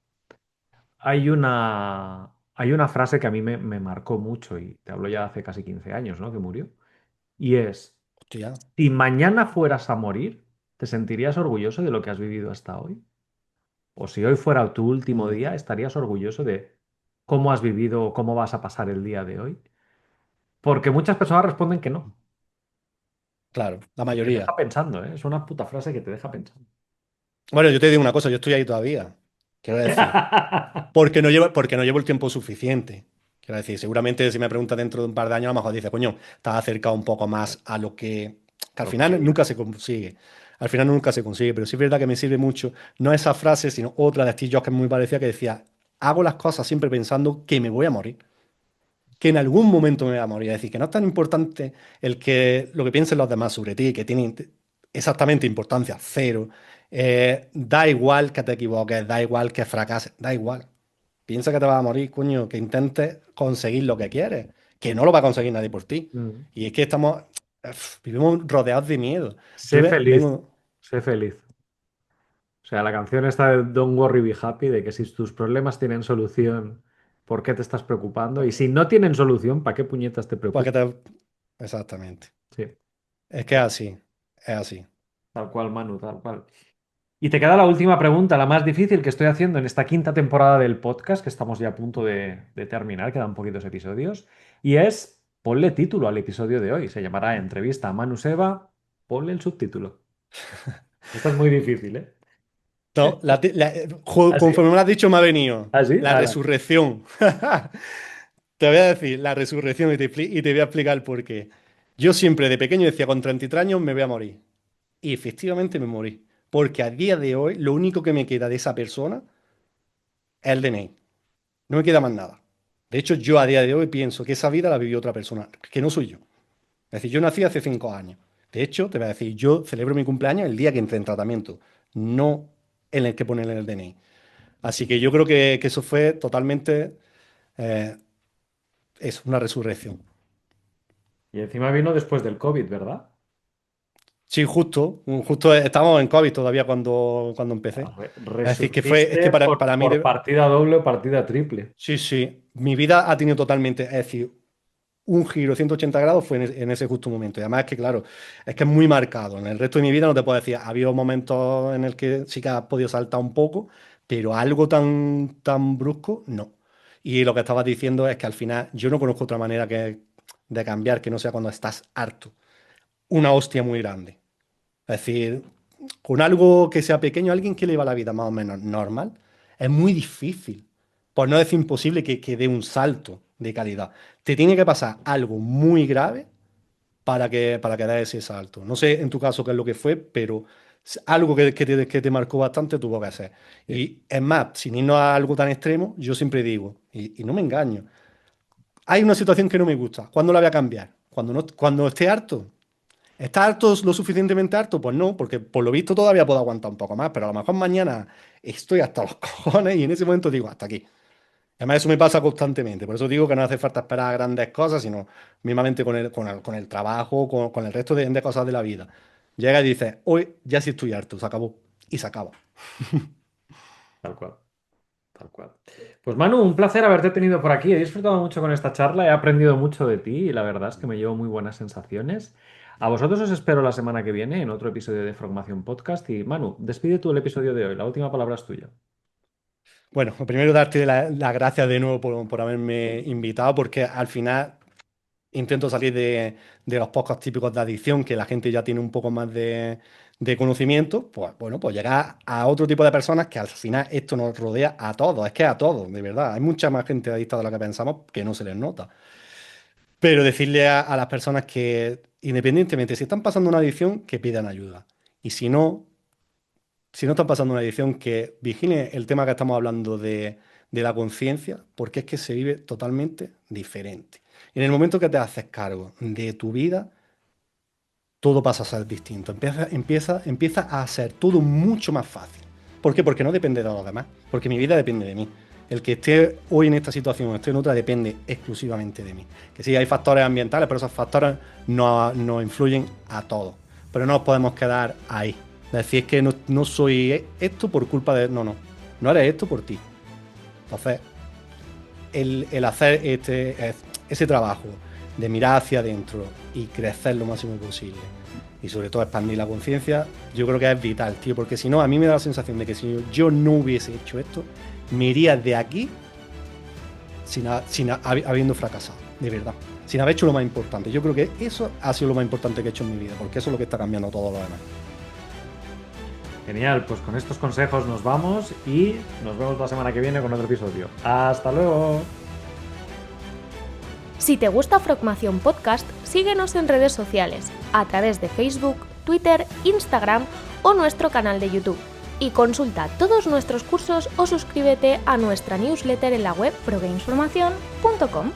hay una frase que a mí me marcó mucho, y te hablo ya hace casi 15 años, ¿no? Que murió, y es, Hostia. si mañana fueras a morir, ¿te sentirías orgulloso de lo que has vivido hasta hoy? O si hoy fuera tu último Mm, día, ¿estarías orgulloso de cómo has vivido o cómo vas a pasar el día de hoy? Porque muchas personas responden que no. claro, la Y te mayoría. deja pensando, ¿eh? Es una puta frase que te deja pensando. Bueno, yo te digo una cosa, yo estoy ahí todavía. Quiero decir. Porque no llevo el tiempo suficiente. Quiero decir, seguramente si me preguntas dentro de un par de años, a lo mejor dice, coño, estás acercado un poco más a lo que al Lo que final quería. nunca se consigue. Al final nunca se consigue, pero sí es verdad que me sirve mucho, no esa frase, sino otra de Steve Jobs que es muy parecida, que decía, hago las cosas siempre pensando que me voy a morir, que en algún momento me voy a morir. Es decir, que no es tan importante lo que piensen los demás sobre ti, que tiene exactamente importancia, cero. Da igual que te equivoques, da igual que fracases, da igual. Piensa que te vas a morir, coño, que intentes conseguir lo que quieres, que no lo va a conseguir nadie por ti. Mm. Y es que vivimos rodeados de miedo. Yo Sé feliz, vengo, sé feliz. O sea, la canción está de Don't Worry Be Happy, de que si tus problemas tienen solución, ¿por qué te estás preocupando? Y si no tienen solución, ¿para qué puñetas te pues que preocupas? te... Exactamente. Sí, Es que es así. tal cual, Manu, tal cual. Y te queda la última pregunta, la más difícil que estoy haciendo en esta quinta temporada del podcast, que estamos ya a punto de terminar, quedan poquitos episodios, y es, ponle título al episodio de hoy. Se llamará Entrevista a Manu Seba, ponle el subtítulo. Esta es muy difícil, ¿eh? No, ¿Así? conforme me lo has dicho, me ha venido ¿Así? la resurrección. Te voy a decir la resurrección y te voy a explicar el por qué. Yo siempre de pequeño decía, con 33 años me voy a morir. Y efectivamente me morí. Porque a día de hoy lo único que me queda de esa persona es el DNI. No me queda más nada. De hecho, yo a día de hoy pienso que esa vida la vivió otra persona, que no soy yo. Es decir, yo nací hace 5 años. De hecho, te voy a decir, yo celebro mi cumpleaños el día que entré en tratamiento, no en el que ponen en el DNI. Así que yo creo que eso fue totalmente, eh, es una resurrección. Y encima vino después del COVID, ¿verdad? Sí, justo estamos en COVID todavía cuando empecé. Es decir, es que Resurgiste para por, mí, por partida doble o partida triple. sí, sí, mi vida ha tenido totalmente, es decir, un giro 180 grados fue en ese justo momento. Y además es que, claro, es que es muy marcado. En el resto de mi vida no te puedo decir, ha habido momentos en el que sí que has podido saltar un poco, pero algo tan brusco, no. Y lo que estabas diciendo es que al final yo no conozco otra manera de cambiar que no sea cuando estás harto. Una hostia muy grande. Es decir, con algo que sea pequeño, alguien que le va la vida más o menos normal, es muy difícil, por no decir imposible, que dé un salto de calidad. Te tiene que pasar algo muy grave para que dé ese salto. No sé en tu caso qué es lo que fue, pero algo que te marcó bastante tuvo que ser. Sí. Y es más, sin irnos a algo tan extremo, yo siempre digo, y no me engaño. Hay una situación que no me gusta. ¿Cuándo la voy a cambiar? Cuando esté harto. ¿Está harto lo suficientemente harto? Pues no, porque por lo visto todavía puedo aguantar un poco más, pero a lo mejor mañana estoy hasta los cojones y en ese momento digo, hasta aquí. Además, eso me pasa constantemente. Por eso digo que no hace falta esperar a grandes cosas, sino mismamente con el trabajo, con el resto de cosas de la vida. Llega y dices, hoy ya sí estoy harto, se acabó. Y se acaba. Tal cual. Tal cual. Pues Manu, un placer haberte tenido por aquí. He disfrutado mucho con esta charla, he aprendido mucho de ti y la verdad es que me llevo muy buenas sensaciones. A vosotros os espero la semana que viene en otro episodio de Formación Podcast y Manu, despide tú el episodio de hoy. La última palabra es tuya. Bueno, lo primero darte las gracias de nuevo por haberme invitado, porque al final intento salir de los podcasts típicos de adicción, que la gente ya tiene un poco más de conocimiento, pues bueno, pues llegar a otro tipo de personas que al final esto nos rodea a todos, es que a todos, de verdad. Hay mucha más gente adicta de lo que pensamos que no se les nota. Pero decirle a las personas que, independientemente, si están pasando una adicción, que pidan ayuda. Y si no están pasando una adicción, que vigilen el tema que estamos hablando de la conciencia, porque es que se vive totalmente diferente. En el momento que te haces cargo de tu vida, todo pasa a ser distinto. Empieza a ser todo mucho más fácil. ¿Por qué? Porque no depende de los demás. Porque mi vida depende de mí. El que esté hoy en esta situación o esté en otra depende exclusivamente de mí. Que sí, hay factores ambientales, pero esos factores nos influyen a todos. Pero no nos podemos quedar ahí. Decir que no soy esto por culpa de... No, no. No eres esto por ti. Entonces, el hacer ese trabajo de mirar hacia adentro y crecer lo máximo posible y sobre todo expandir la conciencia, yo creo que es vital, tío, porque si no, a mí me da la sensación de que si yo no hubiese hecho esto, me iría de aquí habiendo fracasado, de verdad, sin haber hecho lo más importante. Yo creo que eso ha sido lo más importante que he hecho en mi vida, porque eso es lo que está cambiando todo lo demás. Genial, pues con estos consejos nos vamos y nos vemos la semana que viene con otro episodio. ¡Hasta luego! Si te gusta Frogmación Podcast, síguenos en redes sociales, a través de Facebook, Twitter, Instagram o nuestro canal de YouTube. Y consulta todos nuestros cursos o suscríbete a nuestra newsletter en la web progamesformacion.com.